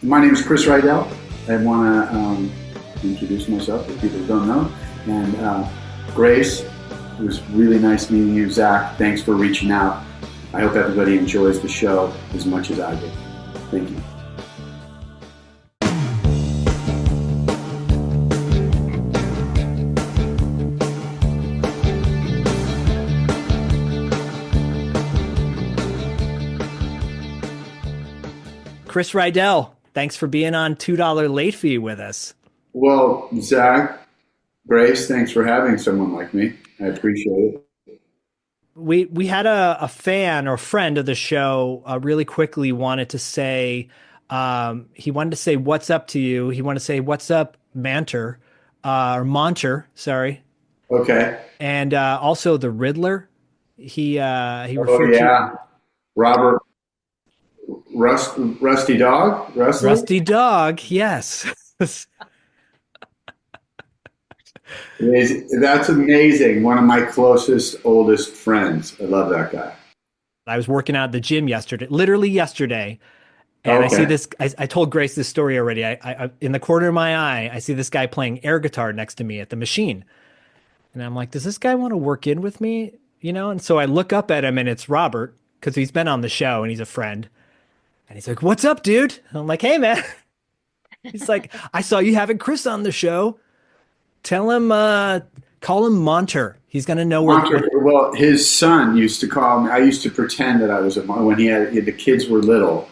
My name is Chris Rydell. I want to introduce myself for people who don't know. And Grace, it was really nice meeting you. Zach, thanks for reaching out. I hope everybody enjoys the show as much as I did. Thank you. Chris Rydell, thanks for being on $2 late fee with us. Well, Zach, Grace, thanks for having someone like me. I appreciate it. We had a fan or friend of the show really quickly wanted to say, he wanted to say what's up to you. He wanted to say what's up, Manter, or Monter, sorry. Okay. And also the Riddler. He Oh yeah, Robert Rusty Dog. Rusty Dog. Yes. That's amazing. One of my closest, oldest friends. I love that guy. I was working out at the gym literally yesterday. And Okay. I see this, I told Grace this story already. I in the corner of my eye, I see this guy playing air guitar next to me at the machine. And I'm like, does this guy want to work in with me? You know? And so I look up at him and it's Robert, because he's been on the show and he's a friend. And he's like, what's up, dude? And I'm like, hey, man. He's like, I saw you having Chris on the show. Tell him, call him Monter. He's going to know where. Well, his son used to call me. I used to pretend that I was when the kids were little,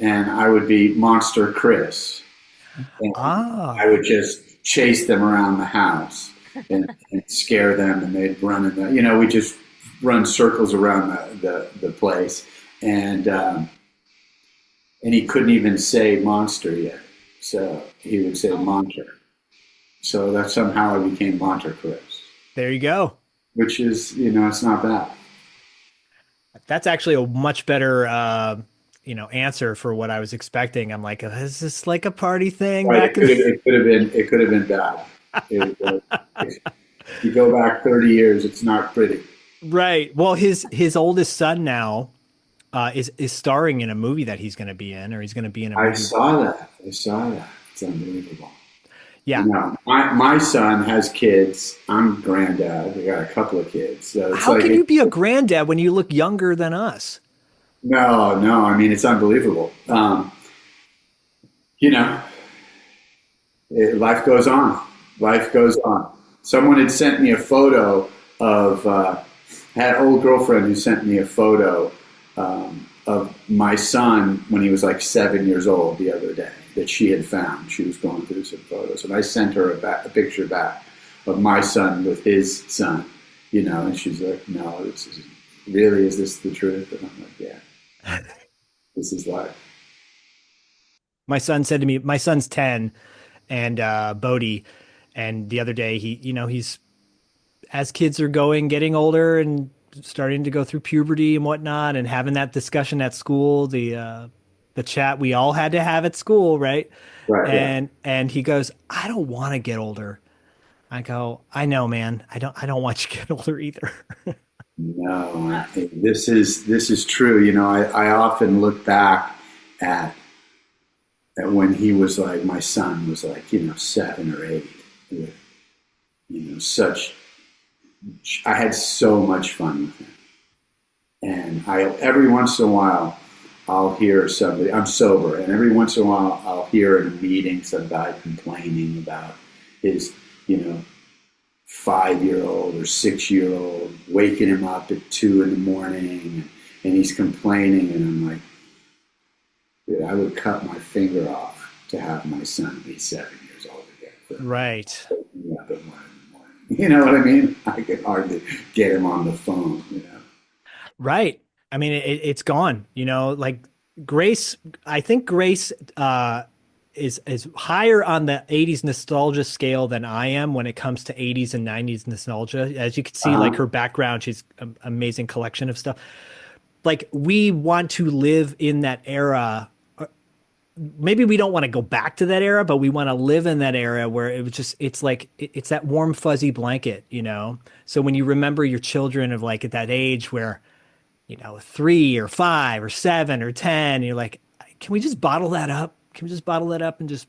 and I would be Monster Chris. And I would just chase them around the house and scare them, and they'd run we just run circles around the place, and he couldn't even say monster yet, so he would say Monter. So that somehow I became Monter Chris. There you go. Which is, it's not bad. That's actually a much better, answer for what I was expecting. I'm like, is this like a party thing? Right, it could have been bad. If you go back 30 years, it's not pretty. Right. Well, his oldest son now is starring in a movie that he's going to be in, or he's going to be in a movie. I saw that. It's unbelievable. Yeah. My son has kids. I'm granddad. We got a couple of kids. So how can you be a granddad when you look younger than us? No. I mean, it's unbelievable. Life goes on. Life goes on. Someone had sent me a photo of, I had an old girlfriend who sent me a photo of my son when he was like 7 years old the other day that she had found. She was going through some photos, and I sent her a picture back of my son with his son, and she's like, no, is this the truth? And I'm like, yeah, this is life. My son said to me, my son's 10 and Bodie, and the other day he's, as kids are getting older and starting to go through puberty and whatnot, and having that discussion at school, the chat we all had to have at school, right? Right. And he goes, I don't want to get older. I go, I know, man. I don't want you to get older either. No, I think this is true. I often look back at when he was like, my son was like, 7 or 8 with, I had so much fun with him. And every once in a while, I'll hear somebody, I'm sober, and every once in a while I'll hear in a meeting some guy complaining about his, 5-year-old or 6-year-old waking him up at 2 a.m. and he's complaining, and I'm like, dude, I would cut my finger off to have my son be 7 years old again. Right. You know what I mean? I could hardly get him on the phone, Right. I mean, it's gone, like Grace. I think Grace is higher on the 80s nostalgia scale than I am when it comes to 80s and 90s nostalgia. As you can see, like her background, she's an amazing collection of stuff. Like, we want to live in that era. Maybe we don't want to go back to that era, but we want to live in that era where it was just, it's like, it's that warm, fuzzy blanket, So when you remember your children of like at that age where, 3 or 5 or 7 or 10, you're like, can we just bottle that up? can we just bottle that up and just,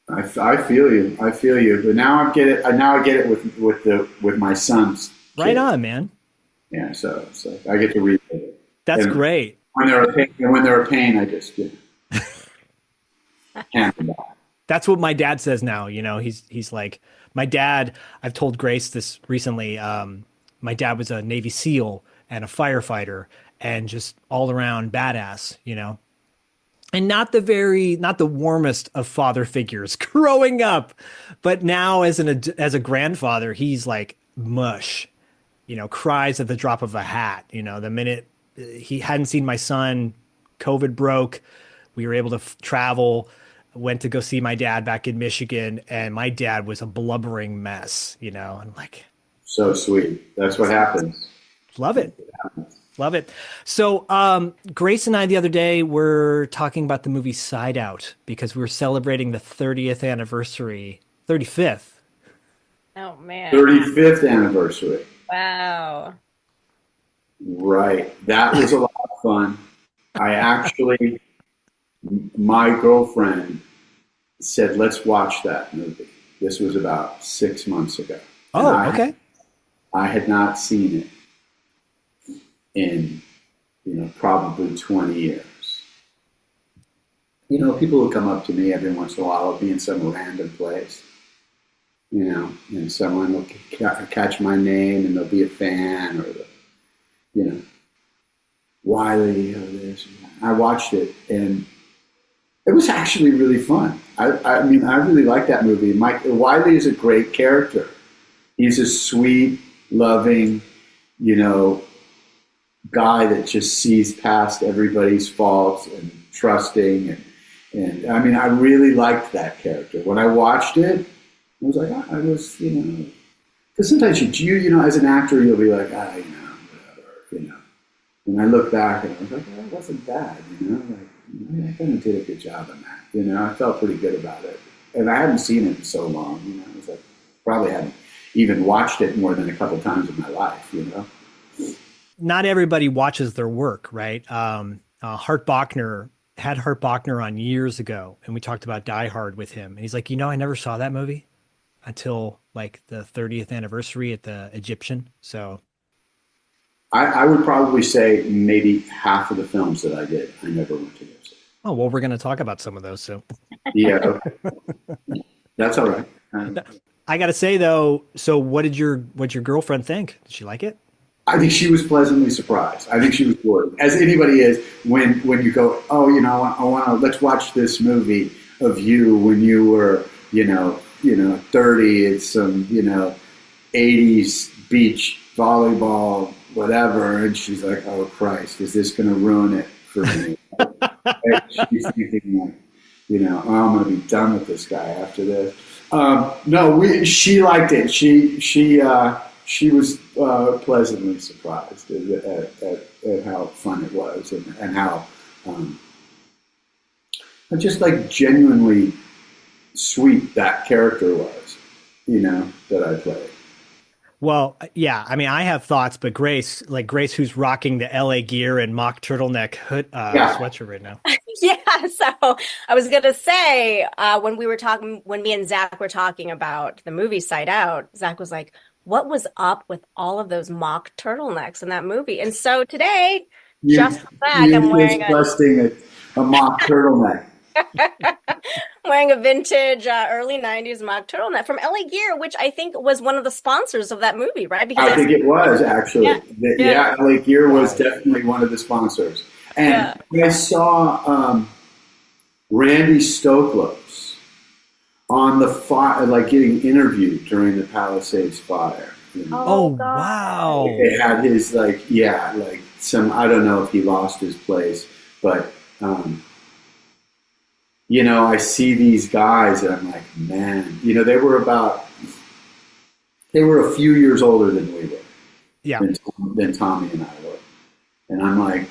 I feel you. I feel you. But now I get it. Now I get it with my son's kids. Right on, man. Yeah. So I get to read it. That's great. When they're a pain, I just hand them back. That's what my dad says now. He's like, my dad, I've told Grace this recently. My dad was a Navy SEAL and a firefighter and just all around badass, and not the warmest of father figures growing up, but now as a grandfather, he's like mush, cries at the drop of a hat. The minute he hadn't seen my son, COVID broke, we were able to travel, went to go see my dad back in Michigan, and my dad was a blubbering mess, and like, so sweet. That's what happens. Love it. Love it. So Grace and I the other day were talking about the movie Side Out because we were celebrating the 35th anniversary. Oh, man. 35th anniversary. Wow. Right. That was a lot of fun. My girlfriend said, let's watch that movie. This was about 6 months ago. Oh, okay. I had not seen it in, probably 20 years. People will come up to me every once in a while. I'll be in some random place, and someone will catch my name and they'll be a fan, or Wiley, or this. I watched it and it was actually really fun. I really like that movie. Wiley is a great character. He's a sweet, loving, guy that just sees past everybody's faults and trusting. And I really liked that character. When I watched it, I was like, because sometimes you as an actor, you'll be like, whatever, And I look back and I was like, oh, it wasn't bad, I kind of did a good job on that. I felt pretty good about it. And I hadn't seen it in so long, It was like, probably hadn't even watched it more than a couple times in my life, Not everybody watches their work, right? Hart Bochner on years ago, and we talked about Die Hard with him. And he's like, I never saw that movie until like the 30th anniversary at the Egyptian. So I would probably say maybe half of the films that I did, I never went to go see. Oh, well, we're going to talk about some of those. So yeah, okay. That's all right. I got to say though, so what'd your girlfriend think? Did she like it? I think she was pleasantly surprised. I think she was bored, as anybody is when you go, oh, I want to, let's watch this movie of you when you were, 30. It's some, 80s beach volleyball, whatever. And she's like, oh Christ, is this going to ruin it for me? She's thinking, oh, I'm going to be done with this guy after this. No, she liked it. She was pleasantly surprised at how fun it was and how just like genuinely sweet that character was, that I played. Well, yeah, I have thoughts, but Grace, who's rocking the LA gear and mock turtleneck hood sweatshirt right now. Yeah, so I was going to say, when me and Zak were talking about the movie Side Out, Zak was like, what was up with all of those mock turtlenecks in that movie? And so today, just for that, I'm wearing a mock turtleneck. Wearing a vintage early 90s mock turtleneck from LA Gear, which I think was one of the sponsors of that movie, right? Because I think it was, actually. Yeah, LA Gear was definitely one of the sponsors. And I saw Randy Stoklos on the fire, getting interviewed during the Palisades fire. Oh, wow. They had his, some, I don't know if he lost his place, but... I see these guys and I'm like, man, they were a few years older than we were. Yeah. Than Tommy and I were. And I'm like,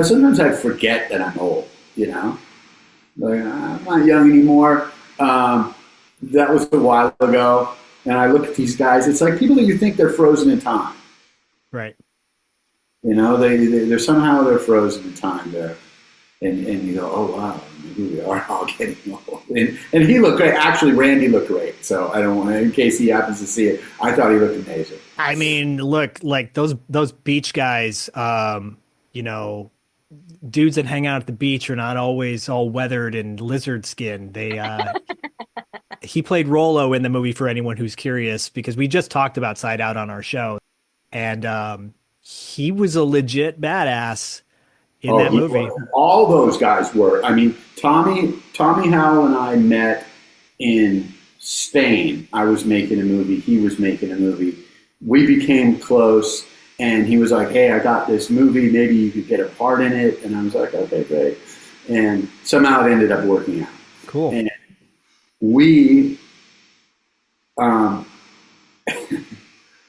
sometimes I forget that I'm old, Like, I'm not young anymore. That was a while ago. And I look at these guys, it's like people that you think they're frozen in time. Right. They're somehow they're frozen in time there. And you go, oh, wow, we are all getting old. And he looked great. Actually, Randy looked great. So I don't want to, in case he happens to see it, I thought he looked amazing. I mean, look, like those beach guys, you know, dudes that hang out at the beach are not always all weathered and lizard skin. They he played Rolo in the movie, for anyone who's curious, because we just talked about Side Out on our show, and he was a legit badass in that movie. All those guys were. I mean, Tommy Howell and I met in Spain. I was making a movie. He was making a movie. We became close, and he was like, "Hey, I got this movie. Maybe you could get a part in it." And I was like, "Okay, great." And somehow it ended up working out. Cool. And we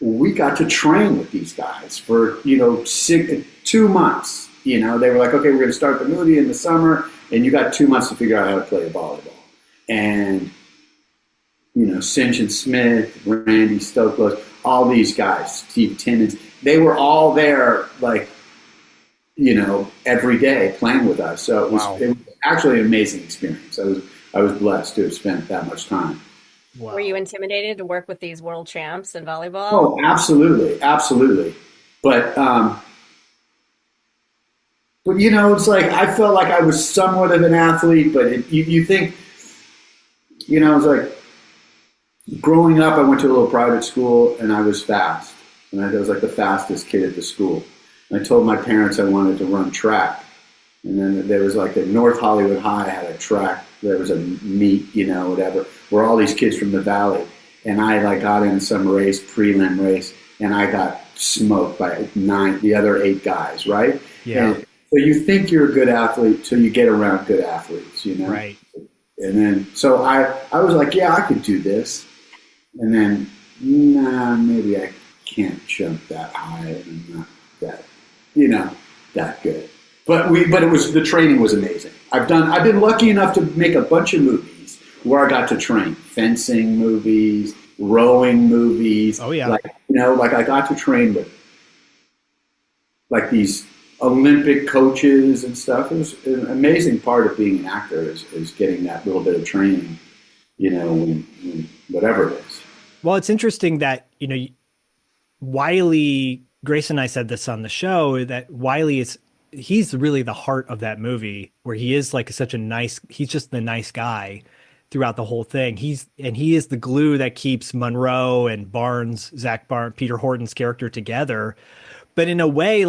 we got to train with these guys for 2 months. They were like, "Okay, we're going to start the movie in the summer, and you got 2 months to figure out how to play volleyball." And Cinch and Smith, Randy Stoklos, all these guys, Steve Timmons, they were all there, like, every day playing with us. So it was actually an amazing experience. I was blessed to have spent that much time. Wow. Were you intimidated to work with these world champs in volleyball? Oh, absolutely, absolutely. But it's like I felt like I was somewhat of an athlete. But you think, it's like growing up. I went to a little private school, and I was fast, and I was like the fastest kid at the school. And I told my parents I wanted to run track, and then there was like a North Hollywood High had a track. There was a meet, whatever, where all these kids from the valley, and I got in some race, prelim race, and I got smoked by the other 8 guys, right? Yeah. And so you think you're a good athlete till you get around good athletes, Right. And then, so I was like, yeah, I could do this. And then, maybe I can't jump that high, and I'm not that, that good. But the training was amazing. I've been lucky enough to make a bunch of movies where I got to train. Fencing movies, rowing movies. Oh yeah. I got to train with these Olympic coaches and stuff. It was an amazing part of being an actor is getting that little bit of training, when whatever it is. Well, it's interesting that, Wiley, Grace and I said this on the show, that Wiley he's really the heart of that movie, where he is he's just the nice guy throughout the whole thing. He is the glue that keeps Monroe and Zach Barnes, Peter Horton's character together. But in a way,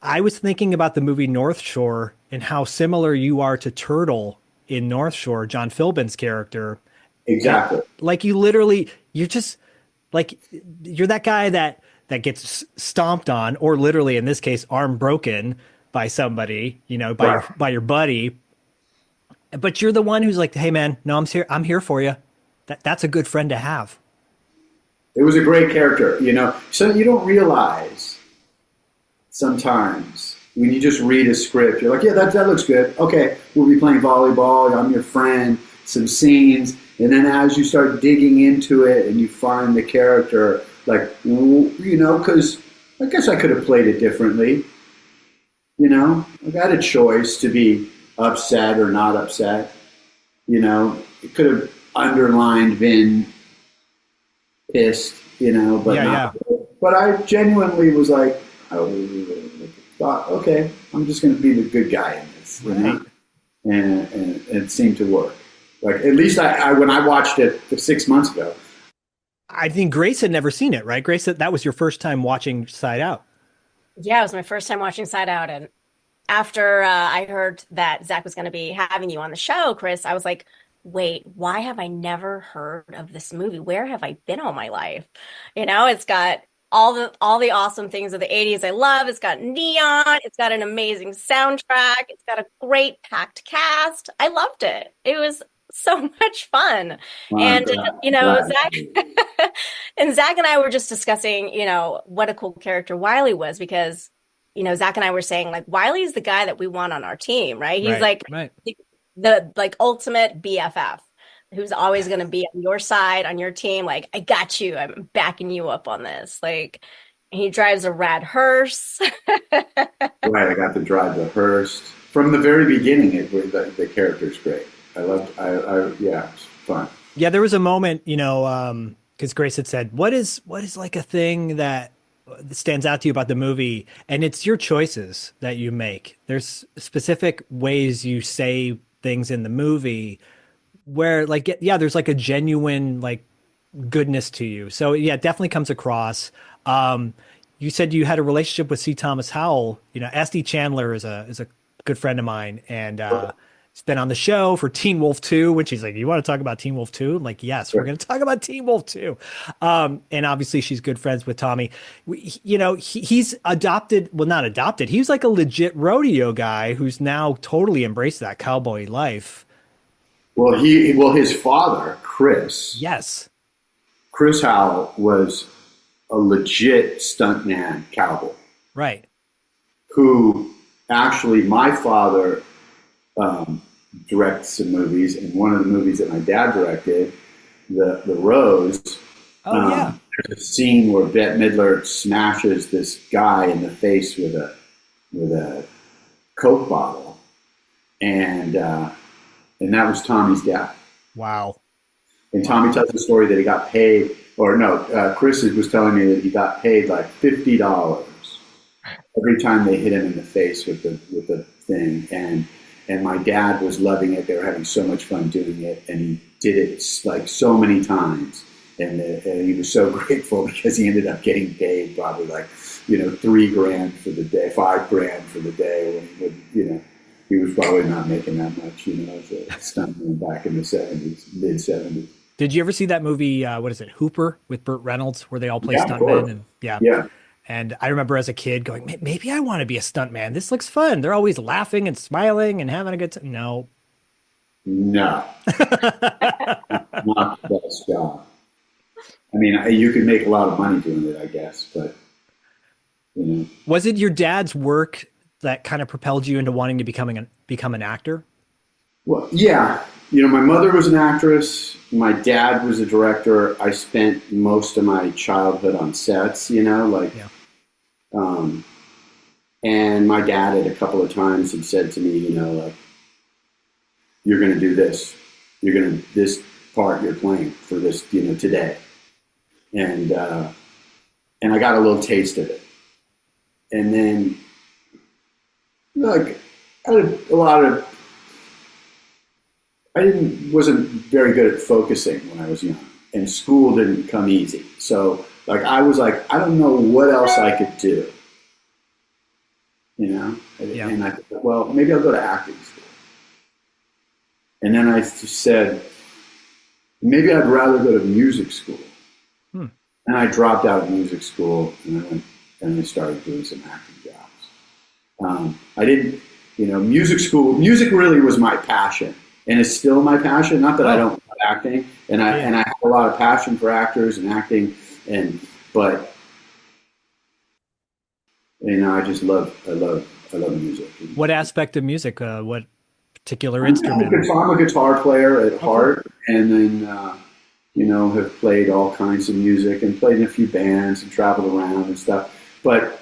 I was thinking about the movie North Shore and how similar you are to Turtle in North Shore, John Philbin's character. Exactly. You're just you're that guy that gets stomped on, or literally in this case, arm broken by somebody, by your buddy. But you're the one who's like, "Hey man, no, I'm here for you." That's a good friend to have. It was a great character, So you don't realize sometimes when you just read a script, you're like, "Yeah, that looks good. Okay, we'll be playing volleyball. I'm your friend." Some scenes, and then as you start digging into it, and you find the character. Because I guess I could have played it differently. I got a choice to be upset or not upset. It could have underlined been pissed, but yeah. But I genuinely was like, I thought, okay, I'm just going to be the good guy in this, right. And it seemed to work. At least I when I watched it 6 months ago. I think Grace had never seen it, right? Grace, that was your first time watching Side Out. Yeah, it was my first time watching Side Out. And after I heard that Zach was going to be having you on the show, Chris, I was like, wait, why have I never heard of this movie? Where have I been all my life? It's got all the awesome things of the 80s I love. It's got neon. It's got an amazing soundtrack. It's got a great packed cast. I loved it. It was so much fun. And Zach and Zach and I were just discussing, what a cool character Wiley was, because Zach and I were saying, Wiley's the guy that we want on our team, right? He's the ultimate BFF who's always going to be on your side, on your team. I got you. I'm backing you up on this. He drives a rad hearse. Right, I got to drive the hearse. from the very beginning, the character's great. Yeah, it's fun. Yeah, there was a moment, because Grace had said, what is like a thing that stands out to you about the movie? And it's your choices that you make. There's specific ways you say things in the movie where like, yeah, there's like a genuine like goodness to you. So yeah, it definitely comes across. You said you had a relationship with C Thomas Howell. SD Chandler is a good friend of mine, and he's been on the show for Teen Wolf 2, when she's like, you want to talk about Teen Wolf 2? I'm like, yes, we're going to talk about Teen Wolf 2. And obviously she's good friends with Tommy. He's adopted, well, not adopted. He's like a legit rodeo guy who's now totally embraced that cowboy life. Well, his father, Chris. Yes. Chris Howell was a legit stuntman cowboy. Right. Who actually, my father directs some movies, and one of the movies that my dad directed, the Rose. Yeah. There's a scene where Bette Midler smashes this guy in the face with a Coke bottle, and that was Tommy's dad. Wow. And Tommy tells the story that he got paid, Chris was telling me that he got paid like $50 every time they hit him in the face with the thing, and my dad was loving it. They were having so much fun doing it, and he did it like so many times, and he was so grateful because he ended up getting paid probably like $3,000 for the day, $5,000 for the day, when he was probably not making that much, as a stuntman back in the mid 70s. Did you ever see that movie? What is it, Hooper, with Burt Reynolds, where they all play stuntmen? And yeah. And I remember as a kid going, maybe I want to be a stuntman. This looks fun. They're always laughing and smiling and having a good time. No. Not the best job. I mean, you could make a lot of money doing it, I guess, but Was it your dad's work that kind of propelled you into wanting to become an actor? Well, yeah. My mother was an actress. My dad was a director. I spent most of my childhood on sets, and my dad had a couple of times had said to me, you're going to do this. This part you're playing for this, today. And I got a little taste of it. And then, I had a lot of, wasn't very good at focusing when I was young, and school didn't come easy. So I was like, I don't know what else I could do, Yeah. And I thought, well, maybe I'll go to acting school. And then I said, maybe I'd rather go to music school. And I dropped out of music school, and I went and I started doing some acting jobs. I didn't, music really was my passion. And it's still my passion. Not that I don't love acting, and I have a lot of passion for actors and acting, but I just love music. What aspect of music? What particular instrument? I'm a guitar player at heart, and then have played all kinds of music and played in a few bands and traveled around and stuff. But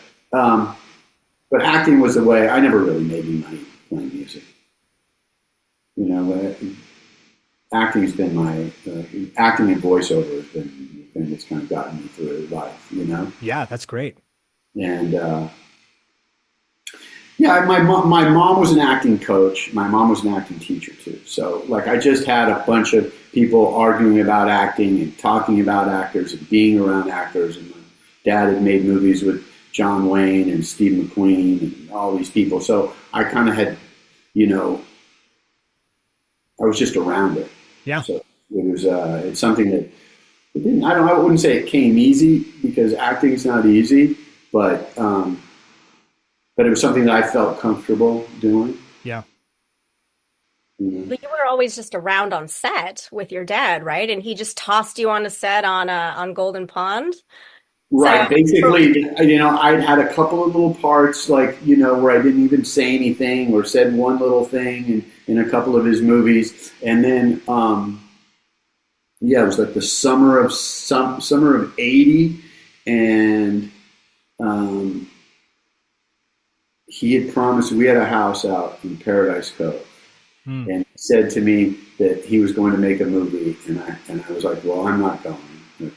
acting was the way. I never really made any money playing music. Acting's been my acting and voiceover has been the thing that's kind of gotten me through life. Yeah, that's great. And my mom was an acting coach. My mom was an acting teacher too. So I just had a bunch of people arguing about acting and talking about actors and being around actors. And my dad had made movies with John Wayne and Steve McQueen and all these people. So I kind of had, I was just around it. Yeah. So it was, it's something that it didn't, I wouldn't say it came easy, because acting is not easy, but it was something that I felt comfortable doing. Yeah. But you were always just around on set with your dad, right? And he just tossed you on a set on Golden Pond. Right. So, basically, I'd had a couple of little parts, where I didn't even say anything or said one little thing in a couple of his movies. And then, it was like the summer of 80. And he had promised, we had a house out in Paradise Cove, and he said to me that he was going to make a movie, and I was like, well, I'm not going.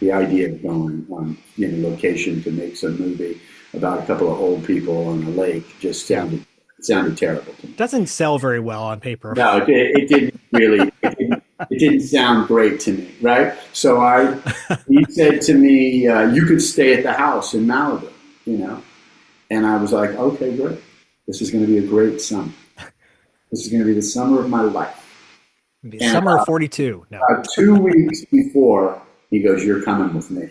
The idea of going on location to make some movie about a couple of old people on a lake just sounded terrible to me. Doesn't sell very well on paper. No, it didn't really. It didn't sound great to me, right? So he said to me, "You could stay at the house in Malibu," and I was like, "Okay, great. This is going to be a great summer. This is going to be the summer of my life." Summer of 42. No. 2 weeks before, he goes, "You're coming with me,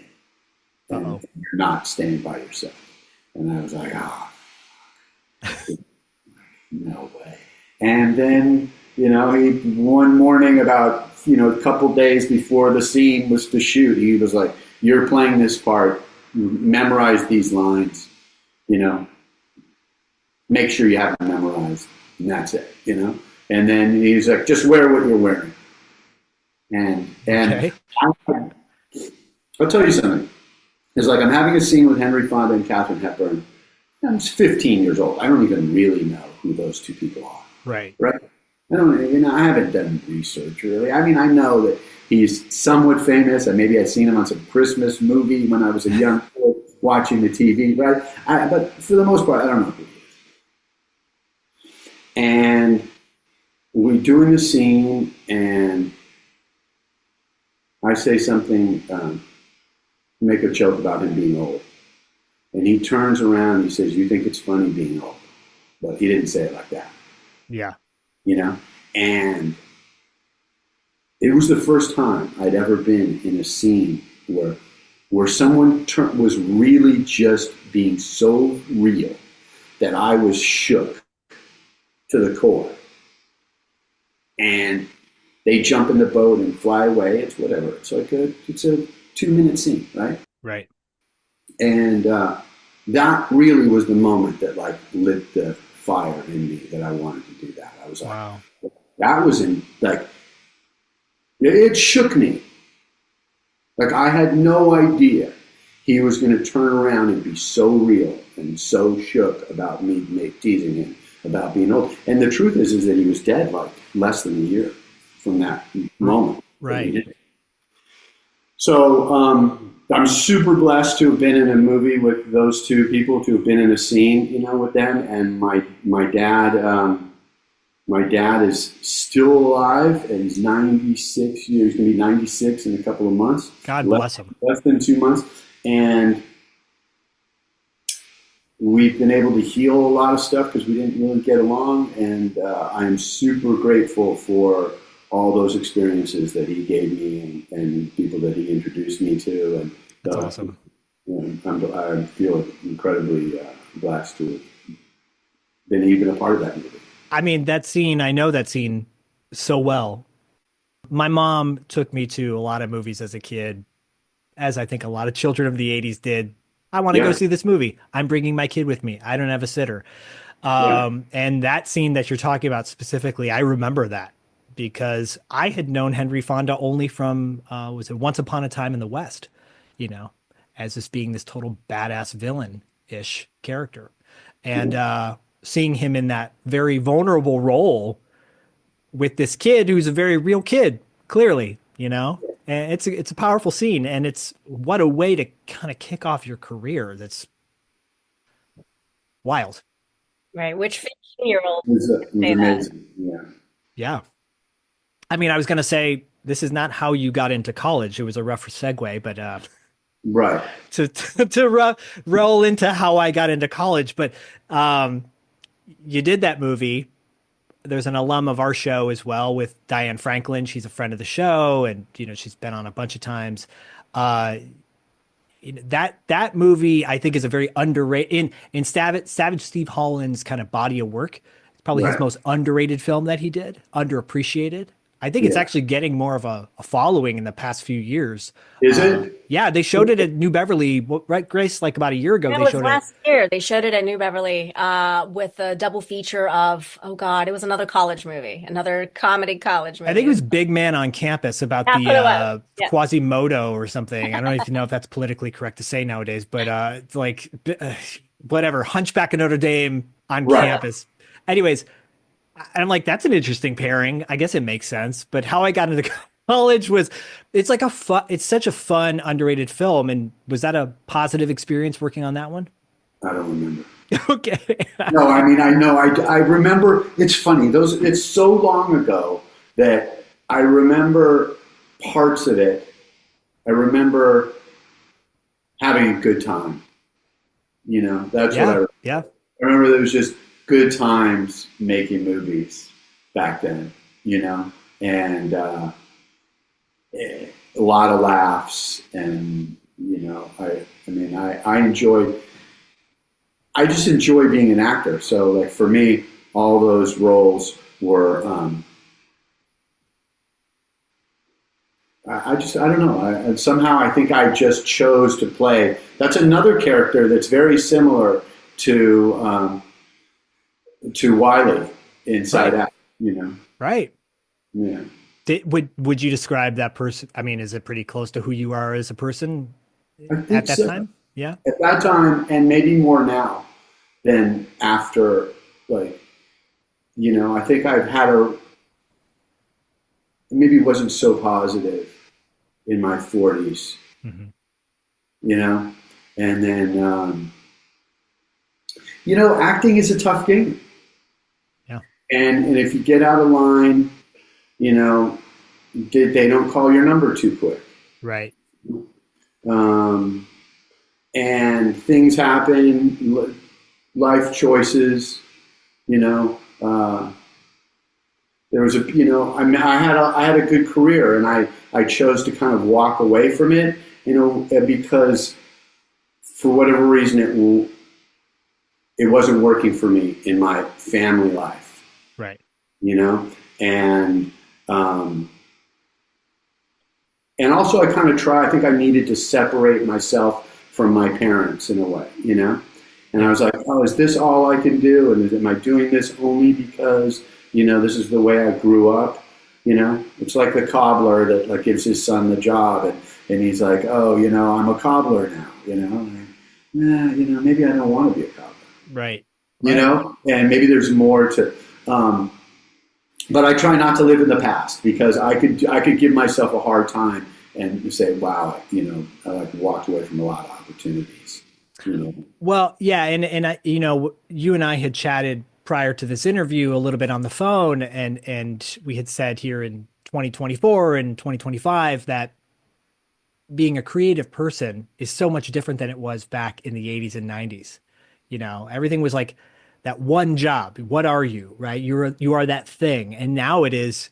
and you're not staying by yourself." And I was like, no way. And then, one morning about, a couple days before the scene was to shoot, he was like, "You're playing this part, memorize these lines, make sure you have them memorized, and that's it, And then he's like, "Just wear what you're wearing." And okay. I'll tell you something. It's like I'm having a scene with Henry Fonda and Katharine Hepburn. I'm 15 years old. I don't even really know who those two people are. Right. I haven't done research really. I mean, I know that he's somewhat famous, and maybe I've seen him on some Christmas movie when I was a young kid watching the TV, right? But for the most part, I don't know who he is. And we're doing the scene, and I say something, make a joke about him being old. And he turns around and he says, "You think it's funny being old?" But he didn't say it like that. Yeah. And it was the first time I'd ever been in a scene where someone was really just being so real that I was shook to the core. And they jump in the boat and fly away. It's whatever. It's a 2-minute scene, right? Right. And that really was the moment that lit the fire in me that I wanted to do that. I was like, wow. That was it shook me. I had no idea he was going to turn around and be so real and so shook about me teasing him about being old. And the truth is that he was dead less than a year from that moment. Right. So I'm super blessed to have been in a movie with those two people, to have been in a scene, with them. And my dad is still alive, and he's 96 years. He's going to be 96 in a couple of months. God bless him. Less than 2 months. And we've been able to heal a lot of stuff because we didn't really get along. And I'm super grateful for all those experiences that he gave me and people that he introduced me to. And that's awesome. I feel incredibly blessed to have been even a part of that movie. I mean, that scene, I know that scene so well. My mom took me to a lot of movies as a kid, as I think a lot of children of the 80s did. I want to go see this movie. I'm bringing my kid with me. I don't have a sitter. And that scene that you're talking about specifically, I remember that because I had known Henry Fonda only from, was it Once Upon a Time in the West, as this being this total badass villain-ish character. And seeing him in that very vulnerable role with this kid who's a very real kid, clearly, and it's a powerful scene, and it's what a way to kind of kick off your career. That's wild. Right. Which 15-year-old was amazing. Yeah. I mean, I was going to say, this is not how you got into college. It was a rough segue, but right. To roll into how I got into college. But you did that movie. There's an alum of our show as well with Diane Franklin. She's a friend of the show, and she's been on a bunch of times. That movie I think is a very underrated in Savage Steve Holland's kind of body of work. It's probably his most underrated film that he did, underappreciated. I think it's actually getting more of a following in the past few years. Is it? Yeah, they showed it at New Beverly, right, Grace? Like about a year ago, they showed it. Last year. They showed it at New Beverly with a double feature of, it was another college movie, another comedy college movie. I think it was Big Man on Campus about the Quasimodo or something. I don't even know if that's politically correct to say nowadays, but whatever, Hunchback of Notre Dame on Right. campus. Anyways, and I'm like, that's an interesting pairing. I guess it makes sense. But how I got into college was, it's such a fun, underrated film. And was that a positive experience working on that one? I don't remember. Okay. No, I mean, I know. I remember. It's funny. It's so long ago that I remember parts of it. I remember having a good time. You know, that's what I Yeah. I remember. There was just good times making movies back then. You know, and a lot of laughs, and you know, I just enjoy being an actor. So like for me, all those roles were, I don't know. Somehow I think I just chose to play. That's another character that's very similar to Wiley Inside Out, you know? Right. Yeah. Would you describe that person? I mean, is it pretty close to who you are as a person I think at that so. time? Yeah. At that time, and maybe more now than after, like, you know, I think I've had maybe wasn't so positive in my 40s, you know? And then, you know, acting is a tough game. Yeah. And if you get out of line, you know, they don't call your number too quick. Right. And things happen, life choices, you know. There was you know, I mean, I had a good career, and I chose to kind of walk away from it, you know, because for whatever reason it wasn't working for me in my family life. Right. You know, and also I kind of I think I needed to separate myself from my parents in a way, you know? And I was like, oh, is this all I can do? And am I doing this only because, you know, this is the way I grew up? You know, it's like the cobbler that like gives his son the job, and he's like, oh, you know, I'm a cobbler now, you know? And you know, maybe I don't want to be a cobbler. Right. You know, and maybe there's more to, but I try not to live in the past, because I could give myself a hard time and say, wow, you know, I like walked away from a lot of opportunities. You know? Well, yeah, and I, you know, you and I had chatted prior to this interview a little bit on the phone, and we had said here in 2024 and 2025 that being a creative person is so much different than it was back in the 80s and 90s. You know, everything was like that one job. What are you, right? You are that thing. And now it is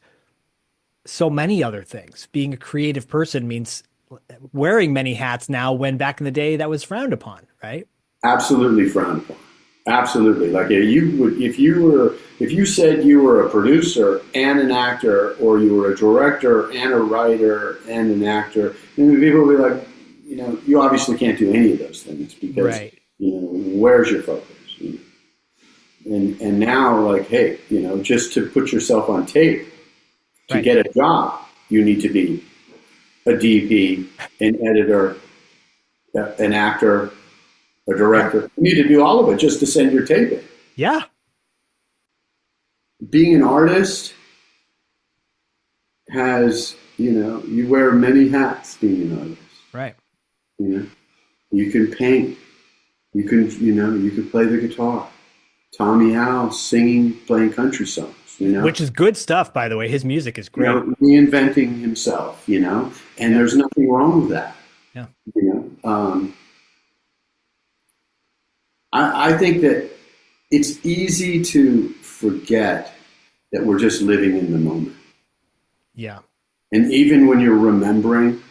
so many other things. Being a creative person means wearing many hats now, when back in the day that was frowned upon, right? Absolutely frowned upon. Absolutely. Like if you said you were a producer and an actor, or you were a director and a writer and an actor, then people would be like, you know, you obviously can't do any of those things, because right. You know, where's your focus? You know? And now, like, hey, you know, just to put yourself on tape to right. get a job, you need to be a DP, an editor, an actor, a director. You need to do all of it just to send your tape in. Yeah. Being an artist has, you know, you wear many hats being an artist. Right. You know, you can paint. You can play the guitar. Tommy Howell singing, playing country songs, you know. Which is good stuff, by the way. His music is great. You know, reinventing himself, you know, and there's nothing wrong with that. Yeah. You know, I think that it's easy to forget that we're just living in the moment. Yeah. And even when you're remembering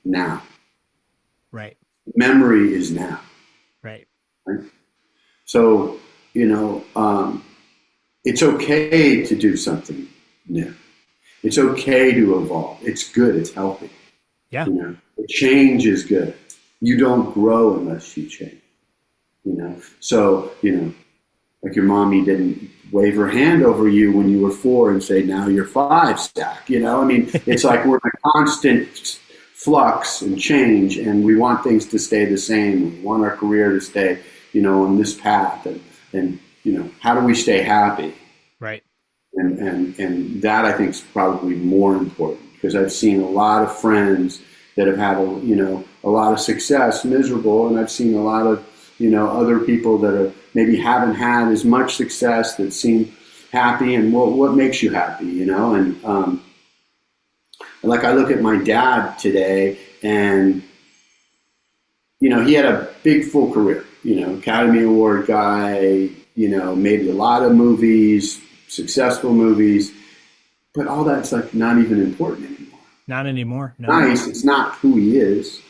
now. Right. Memory is now. Right. So, you know, it's okay to do something new. It's okay to evolve. It's good. It's healthy. Yeah. You know, change is good. You don't grow unless you change. You know, so, you know, like your mommy didn't wave her hand over you when you were 4 and say, now you're 5, Zak. You know, I mean, it's like we're in a constant flux and change, and we want things to stay the same. We want our career to stay, on this path, and how do we stay happy? Right. And that I think is probably more important, because I've seen a lot of friends that have had a lot of success miserable, and I've seen a lot of other people that are maybe haven't had as much success that seem happy. And what makes you happy, and like I look at my dad today, and he had a big full career, Academy Award guy, made a lot of movies, successful movies, but all that's like not even important anymore. Not anymore. No. Nice. It's not who he is.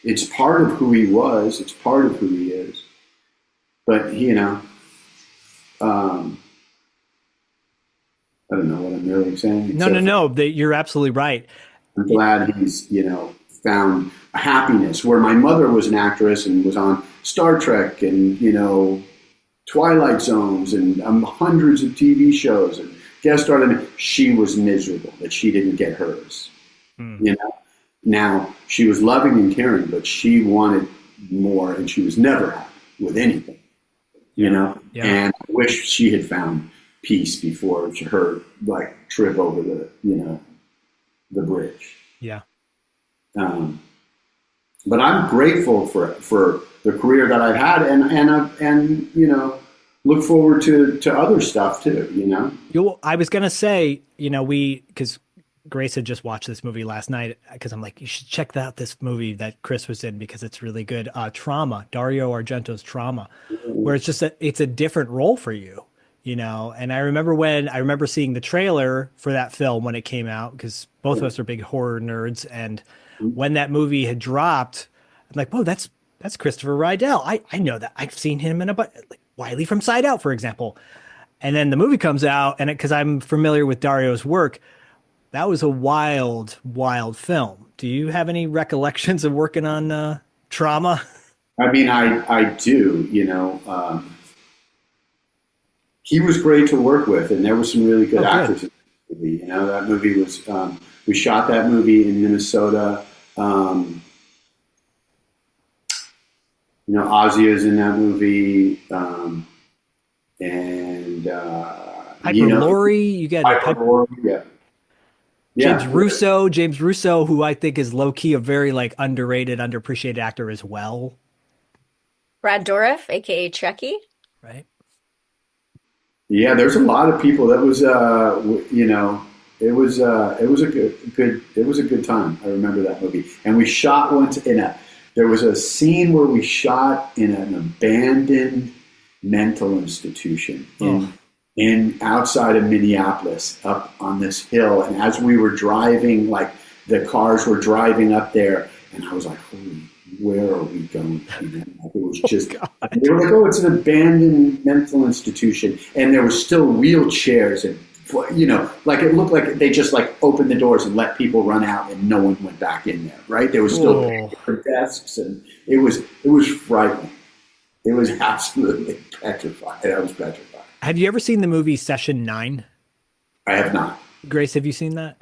It's part of who he was. It's part of who he is. But I don't know what I'm really saying. No. You're absolutely right. I'm glad he's found happiness. Where my mother was an actress and was on Star Trek and Twilight Zones and hundreds of TV shows and guest starred in it. She was miserable that she didn't get hers. Now she was loving and caring, but she wanted more, and she was never happy with anything. Yeah. And I wish she had found peace before her trip over the bridge. Yeah. But I'm grateful for the career that I've had, and look forward to other stuff too. I was gonna say, because Grace had just watched this movie last night, because I'm like, you should check out this movie that Chris was in, because it's really good. Trauma, Dario Argento's Trauma, where it's a different role for you, And I remember seeing the trailer for that film when it came out, because both of us are big horror nerds, and when that movie had dropped, I'm like, whoa, that's Christopher Rydell. I know that. I've seen him in Wiley from Side Out, for example. And then the movie comes out, and because I'm familiar with Dario's work, that was a wild, wild film. Do you have any recollections of working on Trauma? I mean, I do. He was great to work with, and there were some really good actors in the movie. That movie was. We shot that movie in Minnesota. Ozzy is in that movie, and Piper Laurie. You got Piper Laurie, yeah. James Russo, who I think is low key a very underrated, underappreciated actor as well. Brad Dourif, aka Chucky. Right. Yeah, there's a lot of people. That was it was a good time. I remember that movie, and we shot once there was a scene where we shot in an abandoned mental institution in outside of Minneapolis, up on this hill. And as we were driving, the cars were driving up there, and I was like, holy, where are we going? It was just, they were like, oh, it's an abandoned mental institution. And there were still wheelchairs, and it looked like they just opened the doors and let people run out, and no one went back in there. Right? There was still paper desks, and it was frightening. It was absolutely petrified. I was petrified. Have you ever seen the movie Session 9? I have not. Grace, have you seen that?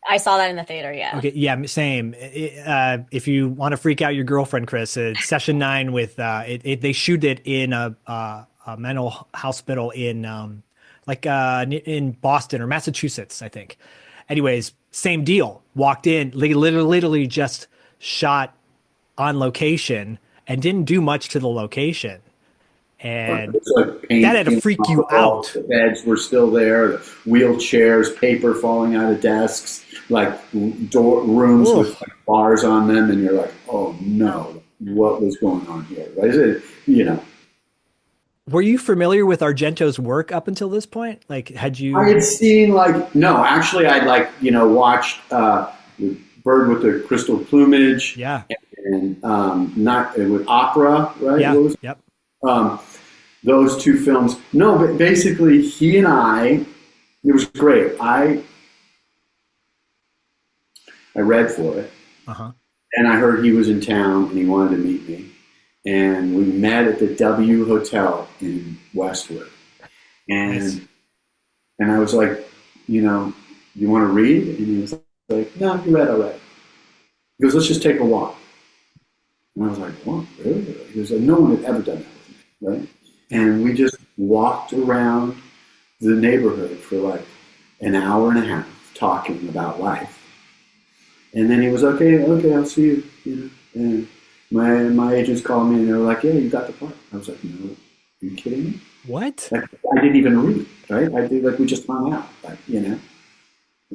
I saw that in the theater, yeah. Okay, yeah, same. If you want to freak out your girlfriend, Chris, Session 9 with they shoot it in a mental hospital in in Boston or Massachusetts, I think. Anyways, same deal. Walked in, literally just shot on location and didn't do much to the location. And that had to freak you out. The beds were still there, the wheelchairs, paper falling out of desks, rooms with bars on them, and you're like, oh no, what was going on here? Right? Were you familiar with Argento's work up until this point? Had you? I had seen no, actually, I'd watched Bird with the Crystal Plumage. Yeah. And not with Opera, right? Yeah. Yep. Those two films. No, but basically he and I, it was great. I read for it. And I heard he was in town and he wanted to meet me. And we met at the W Hotel in Westwood. And I was like, you want to read? And he was like, no, you read already. He goes, let's just take a walk. And I was like, what, really? He goes, no one had ever done that with me, right? And we just walked around the neighborhood for like an hour and a half talking about life. And then he was, okay, I'll see you, And my agents called me and they were like, yeah, you got the part. I was like, no, are you kidding me? What? Like, I didn't even read, right? I did, like, we just hung out, like,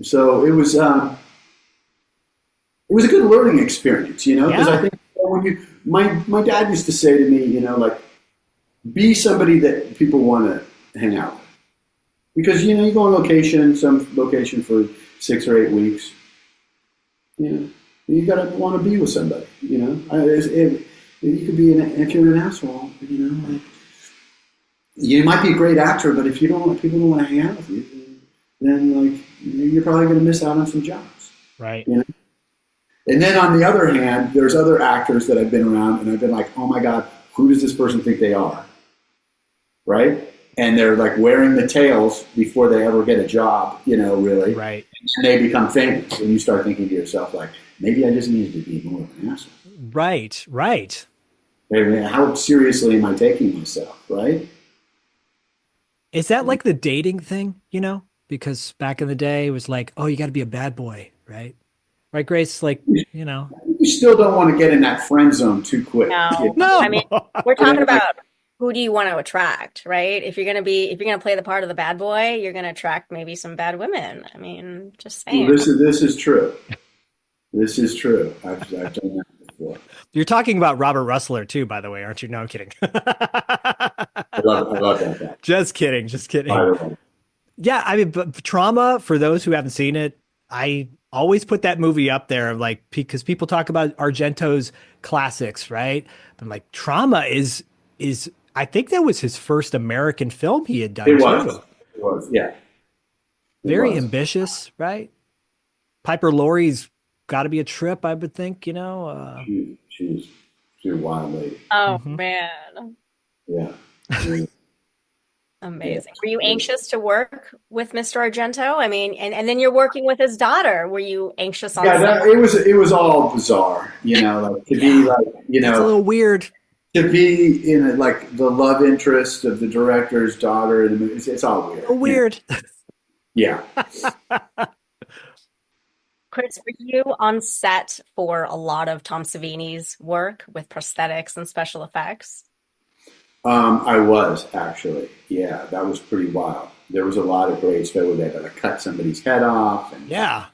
So it was a good learning experience, because I think when my dad used to say to me, like, be somebody that people want to hang out with. Because, you go on some location for 6 or 8 weeks, you got to want to be with somebody, you could be, if you're an asshole, like, you might be a great actor, but if people don't want to hang out with you, then like, you're probably going to miss out on some jobs. Right. And then on the other hand, there's other actors that I've been around and I've been like, oh my God, who does this person think they are? Right? And they're like wearing the tails before they ever get a job, really. Right. And they become famous. And you start thinking to yourself, like, maybe I just needed to be more of an asshole. Right. How seriously am I taking myself, right? Is that like the dating thing, Because back in the day it was like, oh, you got to be a bad boy, right? Right, Grace? Like, You still don't want to get in that friend zone too quick. No. I mean, we're talking about who do you want to attract, right? If you're gonna play the part of the bad boy, you're gonna attract maybe some bad women. I mean, just saying. This is true. This is true. I've done that before. You're talking about Robert Russler too, by the way, aren't you? No, I'm kidding. I love that. Just kidding. Yeah, I mean, but Trauma, for those who haven't seen it, I always put that movie up there, like, because people talk about Argento's classics, right? But like, Trauma is I think that was his first American film he had done. It was, yeah. Very ambitious, right? Piper Laurie's got to be a trip, I would think, She's a wild lady. Oh, man. Yeah. Amazing. Were you anxious to work with Mr. Argento? I mean, and then you're working with his daughter. Were you anxious on set? It was all bizarre, like to be like, it's a little weird. To be in like the love interest of the director's daughter in the movie, it's all weird. Weird. Yeah. Chris, were you on set for a lot of Tom Savini's work with prosthetics and special effects? I was actually. Yeah, that was pretty wild. There was a lot of great stuff where they had to cut somebody's head off. And, yeah.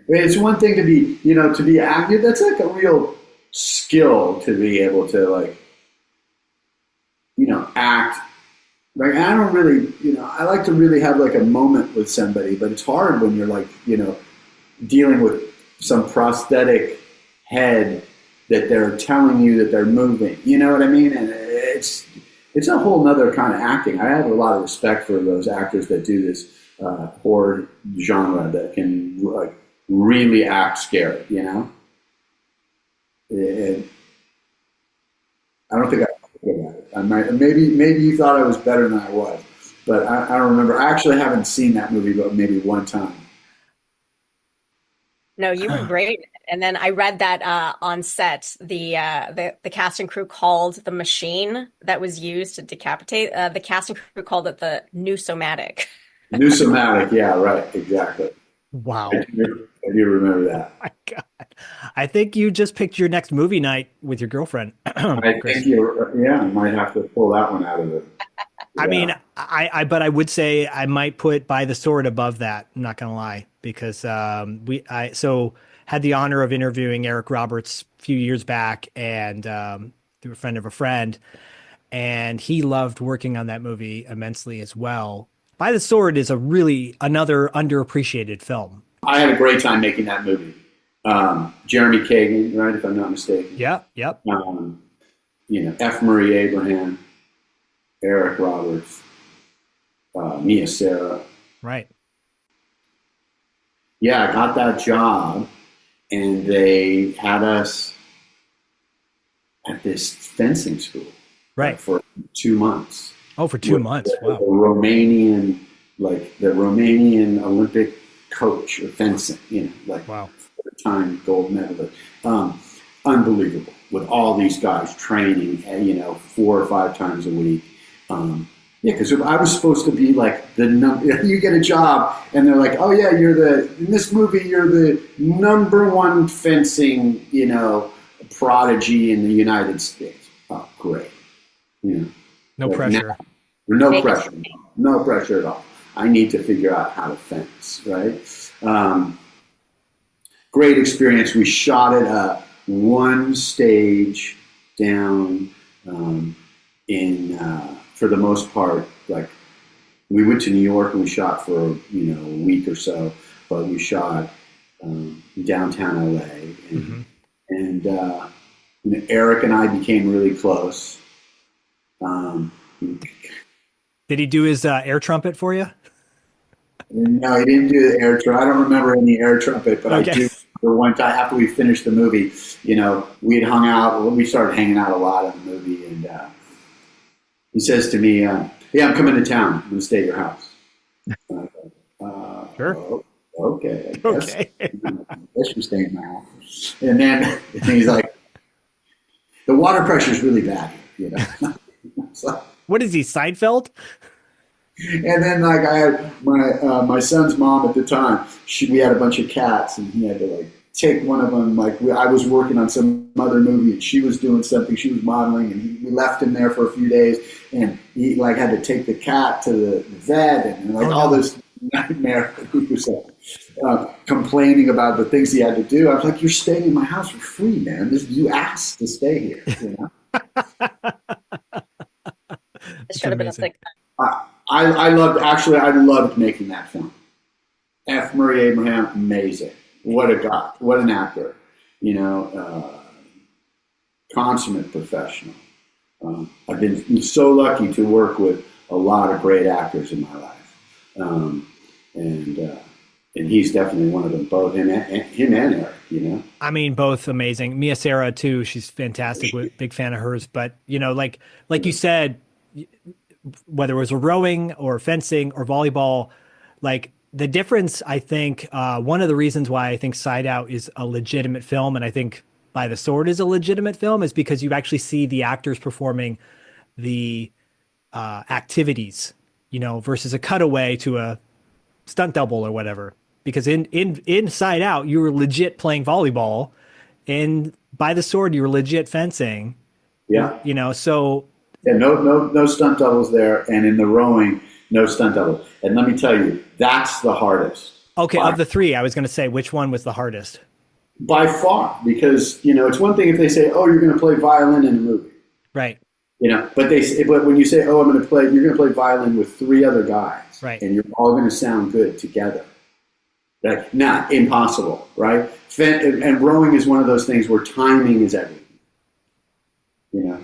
It's one thing to be, to be active. That's like a real skill to be able to like, act. Like, I don't really, I like to really have like a moment with somebody, but it's hard when you're like, dealing with some prosthetic head that they're telling you that they're moving. You know what I mean? And it's a whole nother kind of acting. I have a lot of respect for those actors that do this horror genre that can like really act scary. And I don't think I'm good at it. I might, maybe you thought I was better than I was, but I don't remember. I actually haven't seen that movie, but maybe one time. No, you were great. And then I read that on set, the cast and crew called the machine that was used to decapitate, the cast and crew called it the Newsomatic. Newsomatic, yeah, right, exactly. Wow. I do remember that. Oh my God. I think you just picked your next movie night with your girlfriend. I think I might have to pull that one out of it. Yeah. I mean, but I would say I might put By the Sword above that. I'm not going to lie, because I had the honor of interviewing Eric Roberts a few years back, and through a friend of a friend, and he loved working on that movie immensely as well. By the Sword is another underappreciated film. I had a great time making that movie. Jeremy Kagan, right, if I'm not mistaken. Yeah, yep. F. Murray Abraham, Eric Roberts, Mia Sara. Right. Yeah, I got that job, and they had us at this fencing school, right, for 2 months. Oh, for 2 months! Wow. The Romanian Olympic coach of fencing. Wow. time gold medalist. Unbelievable with all these guys training, 4 or 5 times a week. Yeah, because I was supposed to be like you get a job and they're like, oh yeah, in this movie, you're the #1 fencing, prodigy in the United States. Oh, great. No pressure. No pressure. No pressure at all. I need to figure out how to fence, right? Great experience. We shot it one stage down for the most part, like we went to New York and we shot for a week or so, but we shot downtown LA, and Eric and I became really close. Did he do his air trumpet for you? No, he didn't do the air trumpet. I don't remember any air trumpet, but okay. I do. One time after we finished the movie, we had hung out. We started hanging out a lot in the movie, and he says to me, "Yeah, I'm coming to town. I'm going to stay at your house." Sure. Okay. I guess. Okay. I guess you're staying at my house. And then he's like, "The water pressure is really bad, So, what is he, Seinfeld? And then, like, I had my son's mom at the time. We had a bunch of cats, and he had to take one of them. Like, I was working on some other movie, and she was doing something. She was modeling, and we left him there for a few days. And he had to take the cat to the vet, and all this nightmare. He was complaining about the things he had to do. I was like, "You're staying in my house for free, man. You asked to stay here." It should have been a thick. I loved making that film. F. Murray Abraham, amazing. What a guy. What an actor. Consummate professional. I've been so lucky to work with a lot of great actors in my life. And he's definitely one of them, both him and Eric, I mean, both amazing. Mia Sara too. She's fantastic. Big fan of hers. But, like you said, whether it was rowing or fencing or volleyball, like the difference, I think, one of the reasons why I think Side Out is a legitimate film, and I think By the Sword is a legitimate film, is because you actually see the actors performing the activities, versus a cutaway to a stunt double or whatever. Because in Side Out, you were legit playing volleyball. In By the Sword, you were legit fencing. Yeah. So... Yeah, no stunt doubles there, and in the rowing, no stunt doubles. And let me tell you, that's the hardest. Okay, of the three, I was going to say, which one was the hardest? By far, because it's one thing if they say, "Oh, you're going to play violin in a movie," right? But when you say, "Oh, you're going to play violin with 3 other guys," right? And you're all going to sound good together. Like, not impossible, right? And rowing is one of those things where timing is everything.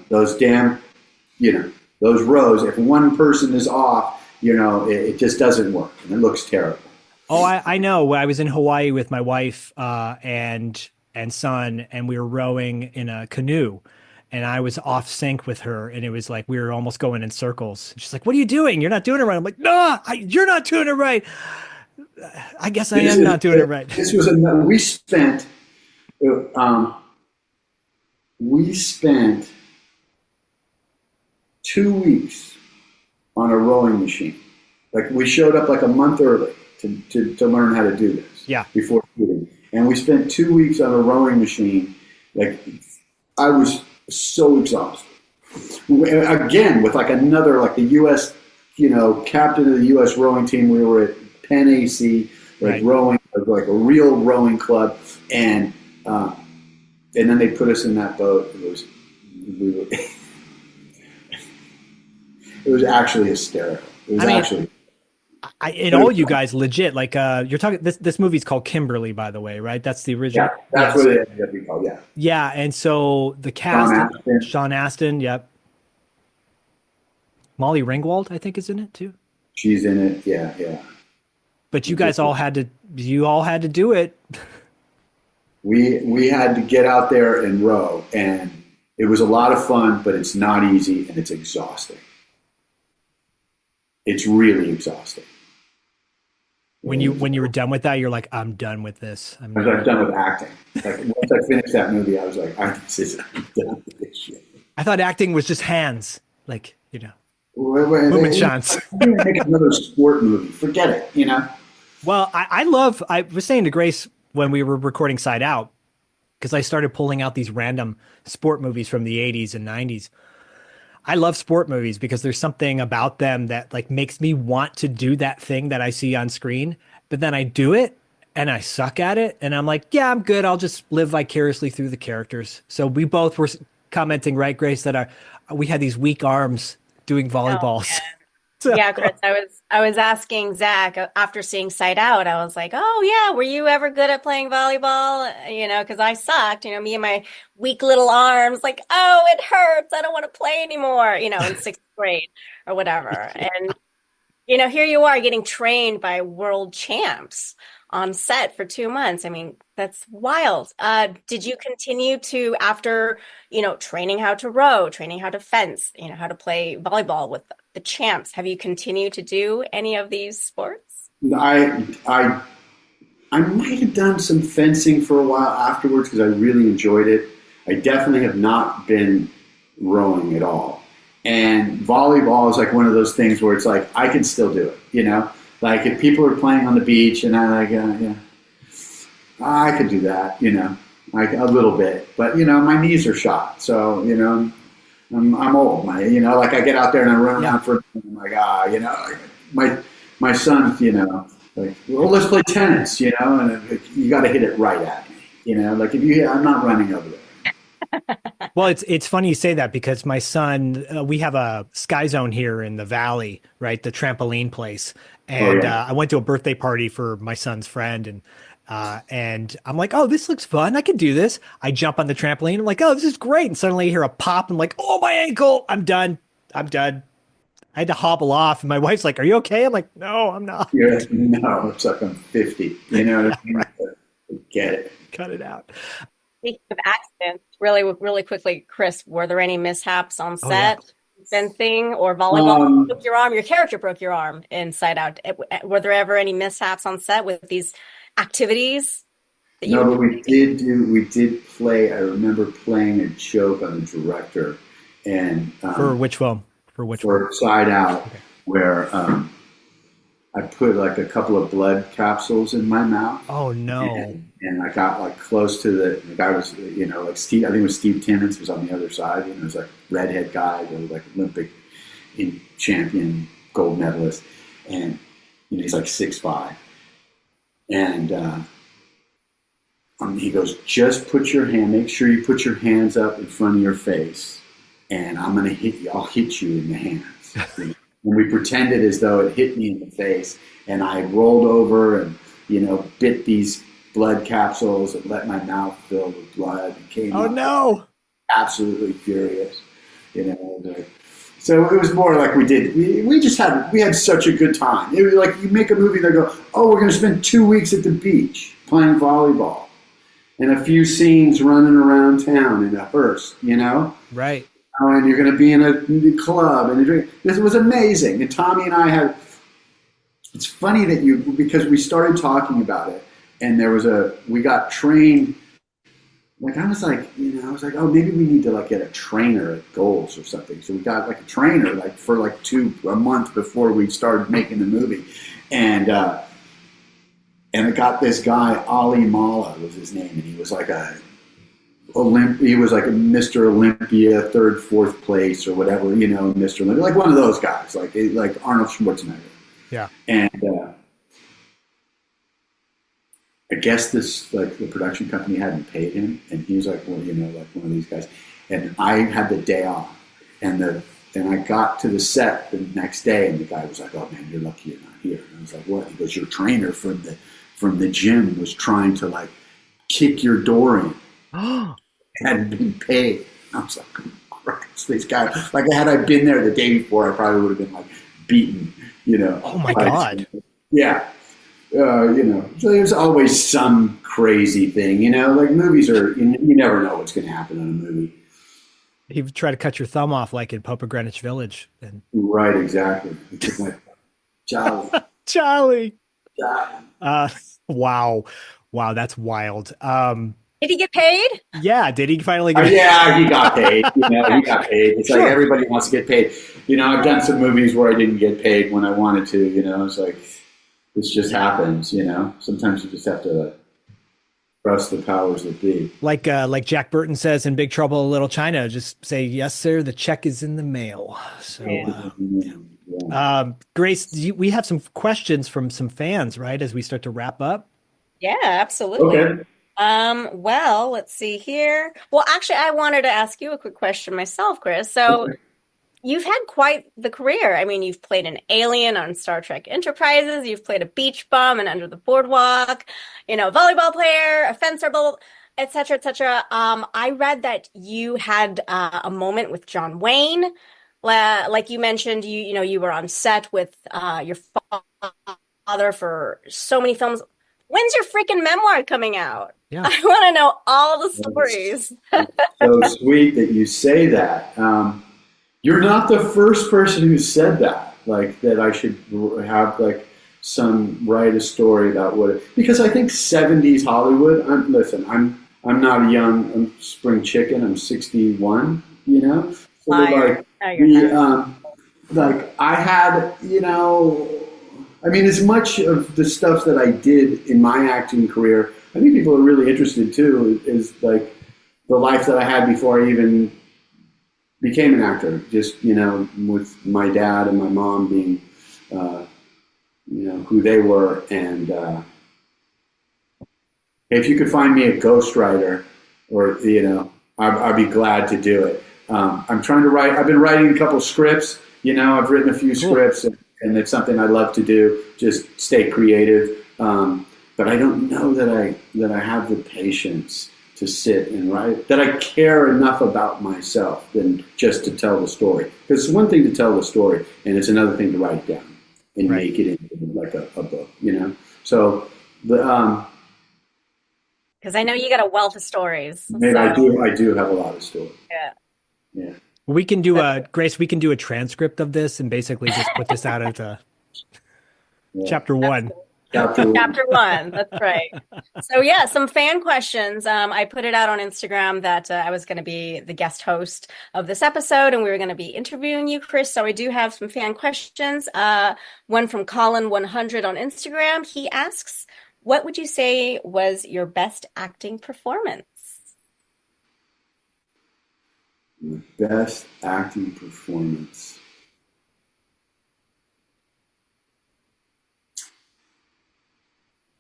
Those those rows, if one person is off, it just doesn't work, and it looks terrible. Oh, I know. I was in Hawaii with my wife and son, and we were rowing in a canoe, and I was off sync with her, and it was like we were almost going in circles. She's like, "What are you doing? You're not doing it right." I'm like, "No, you're not doing it right." I guess I am not doing it right. This was we spent 2 weeks on a rowing machine. Like, we showed up like a month early to learn how to do this. Yeah. Before shooting. And we spent 2 weeks on a rowing machine. Like, I was so exhausted. Again, with another, the U.S., captain of the U.S. rowing team, we were at Penn AC, right. Rowing, like a real rowing club. And then they put us in that boat. It was actually hysterical. It was all you guys legit, you're talking, this movie's called Kimberly, by the way, right? That's the original. Yeah, that's what it ended up being called, yeah. Yeah, and so the cast, Sean Astin, yep. Molly Ringwald, I think, is in it too. She's in it, yeah. But you guys all had to do it. We had to get out there and row, and it was a lot of fun, but it's not easy, and it's exhausting. It's really exhausting. When you were done with that, you're like, I'm done with this. I was like done with acting. Like once I finished that movie, I was like, I'm done with this shit. I thought acting was just hands, like, Movement shots. Make another sport movie. Forget it. Well, I was saying to Grace when we were recording Side Out, because I started pulling out these random sport movies from the 80s and 90s. I love sport movies because there's something about them that like makes me want to do that thing that I see on screen, but then I do it and I suck at it. And I'm like, yeah, I'm good. I'll just live vicariously through the characters. So we both were commenting, right, Grace, that we had these weak arms doing volleyballs. Oh, yeah, Chris, I was asking Zak after seeing Sight Out. I was like, "Oh yeah, were you ever good at playing volleyball?" Because I sucked. Me and my weak little arms. Like, oh, it hurts. I don't want to play anymore. In 6th grade or whatever. And here you are getting trained by world champs on set for 2 months. I mean, that's wild. Did you continue to, after, training how to row, training how to fence, how to play volleyball with the champs, have you continued to do any of these sports? I might have done some fencing for a while afterwards because I really enjoyed it. I definitely have not been rowing at all. And volleyball is like one of those things where it's like, I can still do it, Like if people are playing on the beach and I I could do that, like a little bit. But, my knees are shot. So, I'm old. Like I get out there and I run around for, I'm like, my son's, like, well, let's play tennis, and you got to hit it right at me, like I'm not running over there. Well, it's funny you say that because my son, we have a Sky Zone here in the Valley, right? The trampoline place. And I went to a birthday party for my son's friend and I'm like, oh, this looks fun. I can do this. I jump on the trampoline. I'm like, oh, this is great. And suddenly I hear a pop. I'm like, oh, my ankle. I'm done. I had to hobble off. And my wife's like, are you okay? I'm like, no, I'm not. Yeah, no, it's like I'm 50. You know what I mean? Right. Get it. Cut it out. Speaking of accidents, really quickly, Chris, were there any mishaps on set? Fencing or volleyball? You broke your arm. Your character broke your arm in Sight Out. Were there ever any mishaps on set with these activities? No, but we did play. I remember playing a joke on the director, and for which film? For Side Out, where I put like a couple of blood capsules in my mouth. Oh no! And I got like close to the guy was, like Steve. I think it was Steve Timmons was on the other side. It was like redhead guy, like Olympic champion, gold medalist, and he's like 6'5", and he goes, just make sure you put your hands up in front of your face, and I'm gonna hit you. I'll hit you in the hands. And we pretended as though it hit me in the face, and I rolled over and bit these blood capsules and let my mouth fill with blood. And came out no! Absolutely furious, So it was more like we had such a good time. It was like you make a movie, they go, oh, we're going to spend 2 weeks at the beach playing volleyball, and a few scenes running around town in a hearse, Right. And you're going to be in a club, and this was amazing. And Tommy and I had. It's funny that because we started talking about it, and we got trained. Like I was like, oh, maybe we need to like get a trainer at Goals or something. So we got like a trainer like for like a month before we started making the movie, and I got this guy Ali Mala was his name, and he was like he was like a Mr. Olympia, 3rd, 4th place or whatever, Mr. Olympia, like one of those guys, like Arnold Schwarzenegger. Yeah. And I guess the production company hadn't paid him, and he was like, well, like one of these guys. And I had the day off, and I got to the set the next day, and the guy was like, oh man, you're lucky you're not here. And I was like, what? He goes, your trainer from the gym was trying to like kick your door in. Hadn't been paid. I was like, Christ, these guys. Like, had I been there the day before, I probably would have been like beaten, Oh my God. Yeah. So there's always some crazy thing, like movies you never know what's going to happen in a movie. He tried to cut your thumb off like in Pope of Greenwich Village. Right, exactly. Charlie. Charlie. Uh, wow. Wow, that's wild. Did he get paid? Yeah, did he finally get Yeah, he got paid. You know, he got paid. It's like Sure. everybody wants to get paid. You know, I've done some movies where I didn't get paid when I wanted to. You know, it's like this just happens. You know, sometimes you just have to trust the powers that be. like Jack Burton says in Big Trouble in Little China, just say, yes, sir, the check is in the mail. So, Yeah. Grace, we have some questions from some fans, right? As we start to wrap up. Yeah, absolutely. Okay. Well, let's see here. Well, actually, I wanted to ask you a quick question myself, Chris. So you've had quite the career. I mean, you've played an alien on Star Trek Enterprises, you've played a beach bum and Under the Boardwalk, volleyball player, a fencer, blah, blah, et cetera, et cetera. I read that you had a moment with John Wayne. Like you mentioned, you were on set with your father for so many films. When's your freaking memoir coming out? Yeah. I want to know all the stories. So sweet that you say that. You're not the first person who said that, like that I should have like write a story about because I think 70s Hollywood. I'm not a young spring chicken. I'm 61. You know, so Liar. I had, I mean, as much of the stuff that I did in my acting career, I think people are really interested too, is like the life that I had before I even became an actor. Just, with my dad and my mom being, who they were. And if you could find me a ghostwriter or, I'd be glad to do it. I'm trying to write, I've been writing a couple scripts, I've written a few scripts and it's something I love to do, just stay creative. But I don't know that I have the patience to sit and write, that I care enough about myself than just to tell the story. Because it's one thing to tell the story and it's another thing to write it down and make it into like a book, So Because I know you got a wealth of stories. Maybe so. I do have a lot of stories. Yeah. We can do Grace, we can do a transcript of this and basically just put this out as a chapter 1. Chapter 1, that's right. So yeah, some fan questions. I put it out on Instagram that I was going to be the guest host of this episode and we were going to be interviewing you, Chris. So I do have some fan questions. One from Colin100 on Instagram. He asks, what would you say was your best acting performance? My best acting performance.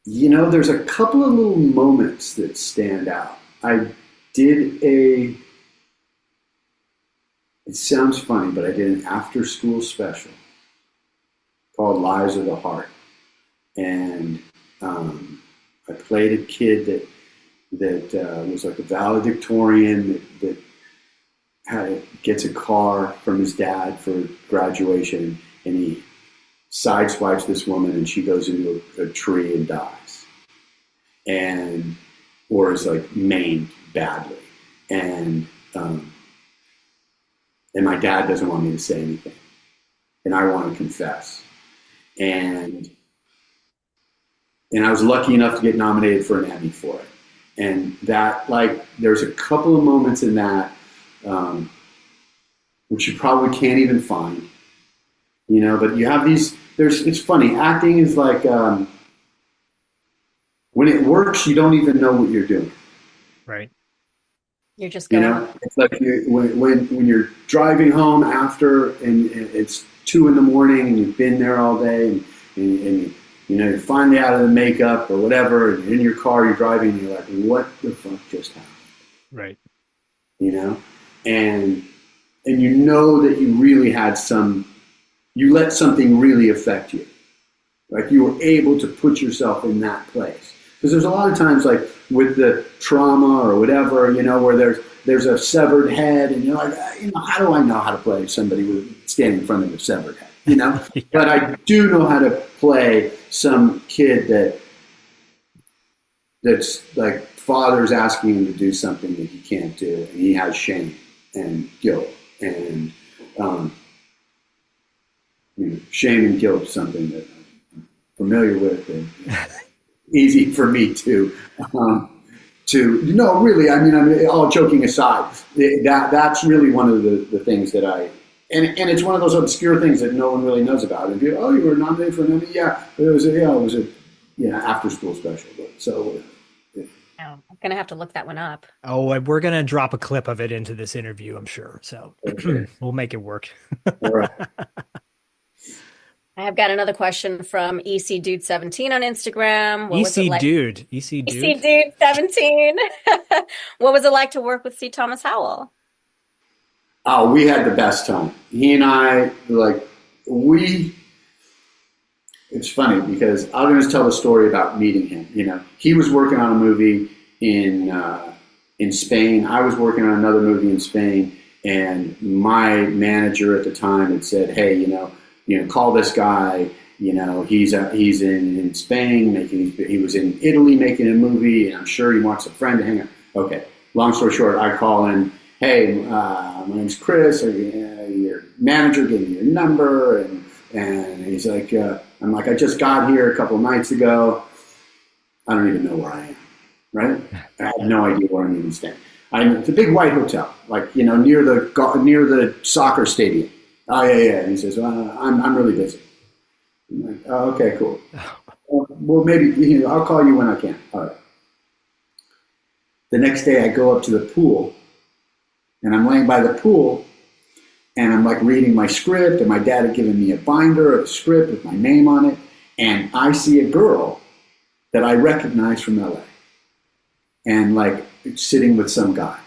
There's a couple of little moments that stand out. I did it sounds funny, but I did an after-school special called Lives of the Heart. And I played a kid that was like a valedictorian that gets a car from his dad for graduation, and he sideswipes this woman, and she goes into a tree and dies, or is like maimed badly, and my dad doesn't want me to say anything, and I want to confess, and I was lucky enough to get nominated for an Emmy for it, and that there's a couple of moments in that. Which you probably can't even find, but you have these, it's funny, acting is like, when it works, you don't even know what you're doing. Right. You're just going. It's like when you're driving home after and it's 2 a.m. and you've been there all day and you're finally out of the makeup or whatever, and you're in your car, you're driving, and you're like, what the fuck just happened? Right. And you know that you really had you let something really affect you. Like you were able to put yourself in that place. Because there's a lot of times like with the trauma or whatever, where there's a severed head and you're like, how do I know how to play somebody standing in front of a severed head? Yeah. But I do know how to play some kid that's like father's asking him to do something that he can't do, and he has shame and guilt, and shame and guilt is something that familiar with, and easy for me no, really. I mean, all joking aside, that's really one of the things that and it's one of those obscure things that no one really knows about. And you were nominated for an Emmy? Yeah, it was a after school special. But so. I'm gonna have to look that one up. Oh, we're gonna drop a clip of it into this interview, I'm sure. So okay. We'll make it work. All right. I have got another question from EC Dude 17 on Instagram. EC Dude 17. What was it like to work with C Thomas Howell? Oh, we had the best time. He and I, it's funny because I'm going to tell the story about meeting him. You know, he was working on a movie in Spain. I was working on another movie in Spain, and my manager at the time had said, "Hey, call this guy. He's in Spain he was in Italy making a movie, and I'm sure he wants a friend to hang out." Okay. Long story short, I call in. Hey, my name's Chris. Your manager gave me your number, and he's like, I'm like, I just got here a couple of nights ago. I don't even know where I am, right? I have no idea where I'm even staying. It's a big white hotel, near the soccer stadium. Oh yeah. And he says, I'm really busy. I'm like, oh, okay, cool. Well, maybe I'll call you when I can. All right. The next day, I go up to the pool, and I'm laying by the pool. And I'm reading my script, and my dad had given me a binder of a script with my name on it. And I see a girl that I recognize from LA, and sitting with some guy.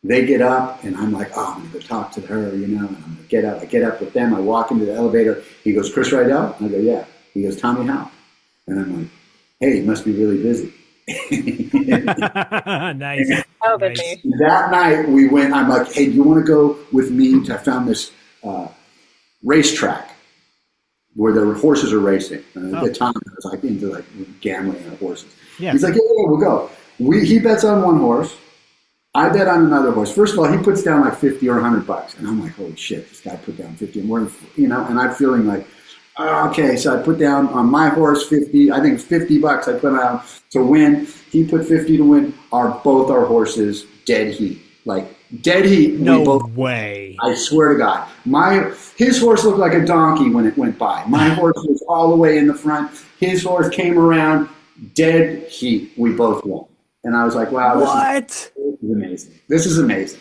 They get up, and I'm like, oh, I'm gonna go talk to her, and I'm gonna get up. I get up with them. I walk into the elevator. He goes, Chris Rydell? I go, yeah. He goes, Tommy Howell. And I'm like, hey, he must be really busy. Nice. Oh, nice. That night we went. I'm like, hey, do you want to go with me? I found this racetrack where the horses are racing. At the time, I was into gambling on horses. Yeah. He's like, yeah, we'll go. He bets on one horse. I bet on another horse. First of all, he puts down $50 or $100, and I'm like, holy shit, this guy put down 50. And and I'm feeling like, okay, so I put down on my horse 50. I think it's $50 I put down to win. He put 50 to win. Both our horses dead heat, dead heat. No way. I swear to God, his horse looked like a donkey when it went by. My horse was all the way in the front. His horse came around, dead heat. We both won, and I was like, wow, this is amazing. This is amazing.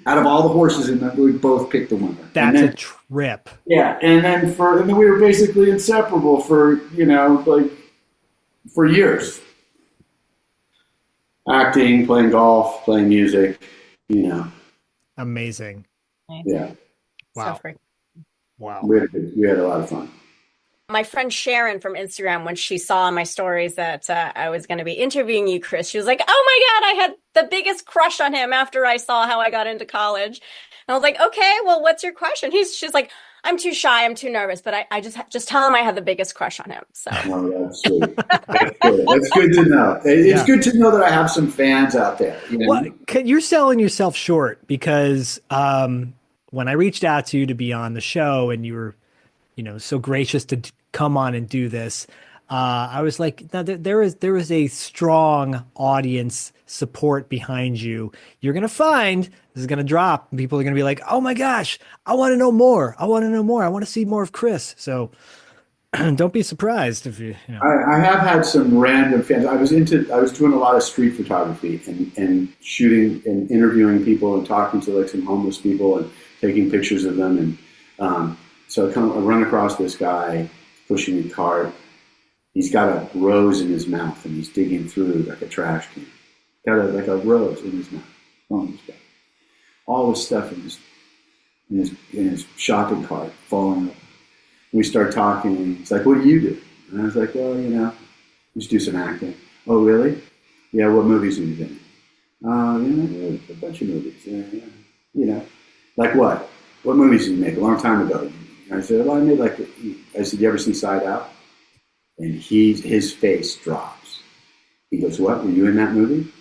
Out of all the horses in that, we both picked the winner. That's a trip. Yeah, and then we were basically inseparable for for years. Acting, playing golf, playing music, Amazing. Yeah. Wow. So Wow. We had a lot of fun. my friend Sharon from Instagram, when she saw on my stories that I was going to be interviewing you, Chris, she was like, oh my God, I had the biggest crush on him after I saw how I got into college. And I was like, okay, well, what's your question? She's like, I'm too shy. I'm too nervous, but I just tell him I have the biggest crush on him. So that's good. That's good. That's good to know. It's good to know that I have some fans out there. Well, you're selling yourself short because when I reached out to you to be on the show and you were, so gracious to come on and do this, I was like, no, there is a strong audience support behind you. You're going to find this is going to drop and people are going to be like, oh my gosh, I want to know more. I want to see more of Chris. So don't be surprised if you know. I have had some random fans. I was doing a lot of street photography and shooting and interviewing people and talking to some homeless people and taking pictures of them. And so I run across this guy pushing a cart. He's got a rose in his mouth and he's digging through like a trash can. Got a rose in his mouth. Homeless guy. All this stuff in his shopping cart falling over. We start talking and he's like, what do you do? And I was like, well, just do some acting. Oh, really? Yeah, what movies have you been in? A bunch of movies. Yeah. Like what? What movies did you make? A long time ago. And I said, well, I said, you ever see Side Out? And his face drops. He goes, what? Were you in that movie?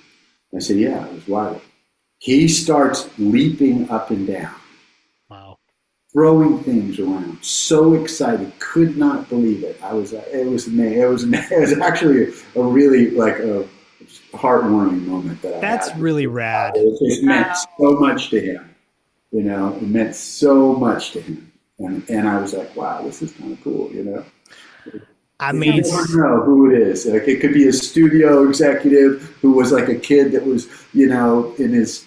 I said, yeah, it was wild. He starts leaping up and down. Wow. throwing things around, so excited, could not believe it. I was, it was amazing. It was actually a really like a heartwarming moment that I That's had. really rad. It just meant so much to him. You know, it meant so much to him. And I was like, wow, this is kind of cool, you know? I mean, you never know who it is. Like, it could be a studio executive who was like a kid that was, you know, in his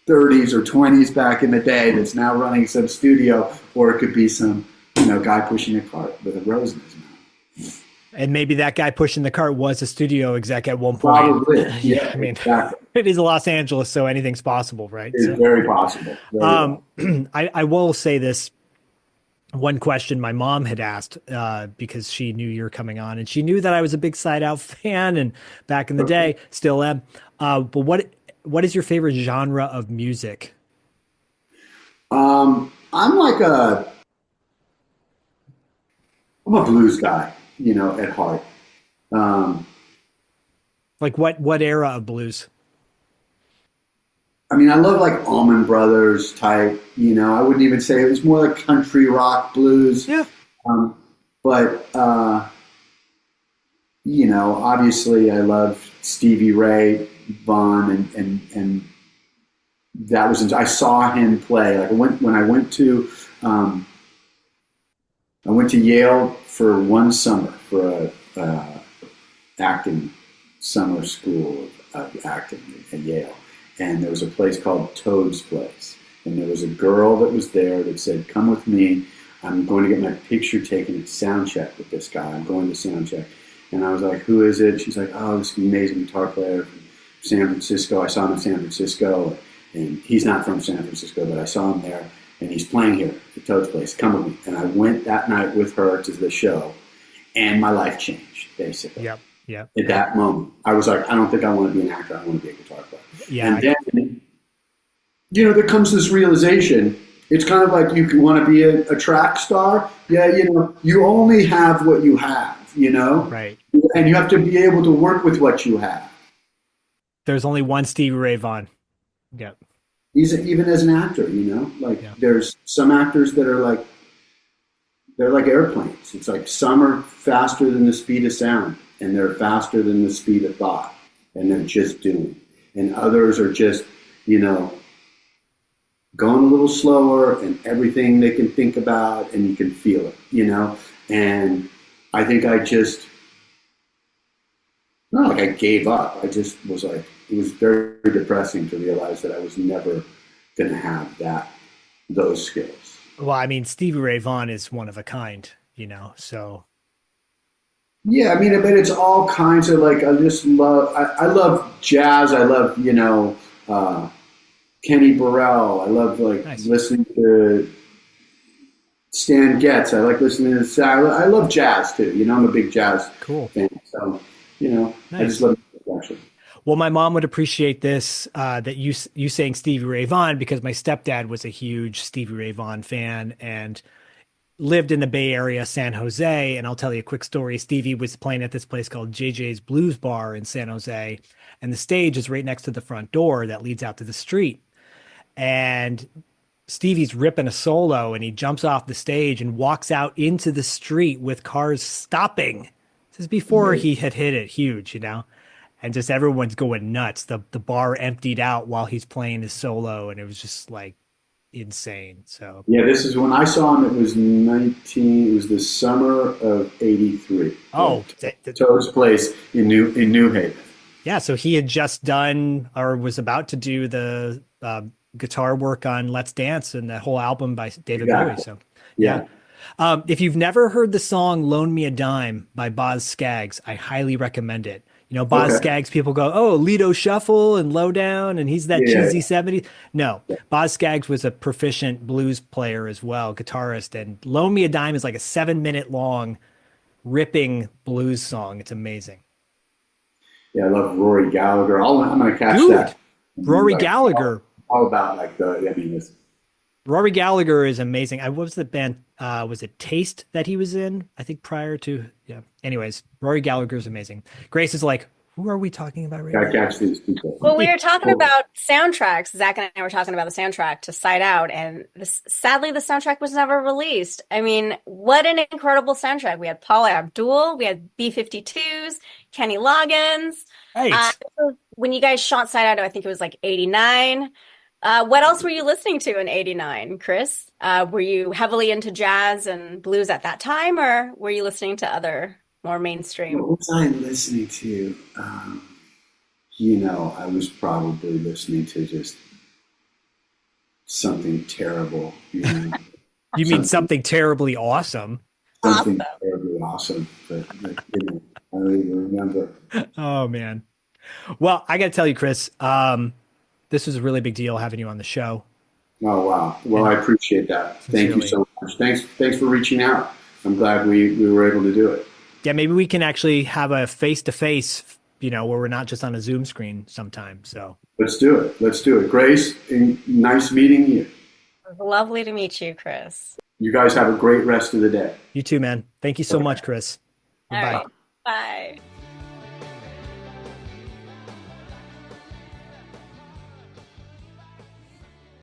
30s or 20s back in the day that's now running some studio, or it could be some, you know, guy pushing a cart with a rose in his mouth. and maybe that guy pushing the cart was a studio exec at one point. Probably. Yeah, I mean, exactly. it is Los Angeles, so anything's possible, right? It's very possible. Very possible. I will say this. One question my mom had asked because she knew you were coming on, and she knew that I was a big Side Out fan, and back in the day, still am. But what is your favorite genre of music? I'm a blues guy, you know, at heart. Like what era of blues? I mean, I love like Allman Brothers type, you know, I wouldn't even say it was more like country rock blues. Yeah. But, you know, obviously I love Stevie Ray Vaughan and that was, I saw him play. Like when I went to Yale for one summer for a acting summer school of acting at Yale. And there was a place called Toad's Place. And there was a girl that was there that said, come with me. I'm going to get my picture taken at sound check with this guy. I'm going to sound check. And I was like, who is it? She's like, oh, this amazing guitar player from San Francisco. I saw him in San Francisco. And he's not from San Francisco, but I saw him there. And he's playing here at Toad's Place. Come with me. And I went that night with her to the show. And my life changed, basically. Yep. Yeah. At that moment, I was like, I don't think I want to be an actor. I want to be a guitar player. Yeah. And then, you know, there comes this realization. It's kind of like you want to be a track star. Yeah, you know, you only have what you have, you know? Right. And you have to be able to work with what you have. There's only one Stevie Ray Vaughan. Yep. Even as an actor, you know? Like, there's some actors that are like, they're like airplanes. It's like some are faster than the speed of sound, and they're faster than the speed of thought, and they're just doing. And others are just, you know, going a little slower, and everything they can think about, and you can feel it, you know? And I think I just, not like I gave up. I just was like, it was very depressing to realize that I was never going to have those skills. Well, I mean, Stevie Ray Vaughan is one of a kind, you know, so. Yeah, I mean, it's all kinds of like, I love jazz. I love, you know, Kenny Burrell. I love like listening to Stan Getz. I like listening to, I love jazz too. You know, I'm a big jazz fan. So, you know, I just love it actually. Well, my mom would appreciate this, that you saying Stevie Ray Vaughan, because my stepdad was a huge Stevie Ray Vaughan fan and lived in the Bay Area, San Jose. And I'll tell you a quick story. Stevie was playing at this place called JJ's Blues Bar in San Jose. And the stage is right next to the front door that leads out to the street. And Stevie's ripping a solo and he jumps off the stage and walks out into the street with cars stopping. This is before he had hit it huge, you know? And just everyone's going nuts. The bar emptied out while he's playing his solo, and it was just like insane. So yeah, this is when I saw him. It was the summer of '83. Oh, Toad's Place in New Haven. Yeah, so he had just done or was about to do the guitar work on Let's Dance and the whole album by David Bowie. So yeah. If you've never heard the song "Loan Me a Dime" by Boz Scaggs, I highly recommend it. You know, Boz Scaggs, people go, oh, Lido Shuffle and Lowdown, and he's that cheesy 70s. No, Boz Scaggs was a proficient blues player as well, guitarist, and Loan Me a Dime is like a 7-minute long ripping blues song. It's amazing. Yeah, I love Rory Gallagher. I'm going to catch that. Rory Gallagher. All about like Rory Gallagher is amazing. What was the band? Was it Taste that he was in? I think prior to, Anyways, Rory Gallagher is amazing. Grace is like, Who are we talking about right Gotta now? catch these people. Well, we were talking about soundtracks. Zach and I were talking about the soundtrack to Side Out, and sadly, the soundtrack was never released. I mean, what an incredible soundtrack. We had Paula Abdul, we had B-52s, Kenny Loggins. Right. When you guys shot Side Out, I think it was like 89. What else were you listening to in 89, Chris? Were you heavily into jazz and blues at that time, or were you listening to other more mainstream? What was I listening to? I was probably listening to just something terrible. You mean something terribly awesome? Something terribly awesome, but I don't even remember. Oh man. Well, I got to tell you, Chris, this was a really big deal having you on the show. Oh wow! Well, I appreciate that. Thank you so much. Thanks for reaching out. I'm glad we were able to do it. Yeah, maybe we can actually have a face-to-face, where we're not just on a Zoom screen sometime. So let's do it. Grace, nice meeting you. It was lovely to meet you, Chris. You guys have a great rest of the day. You too, man. Thank you so much, Chris. All right. Bye.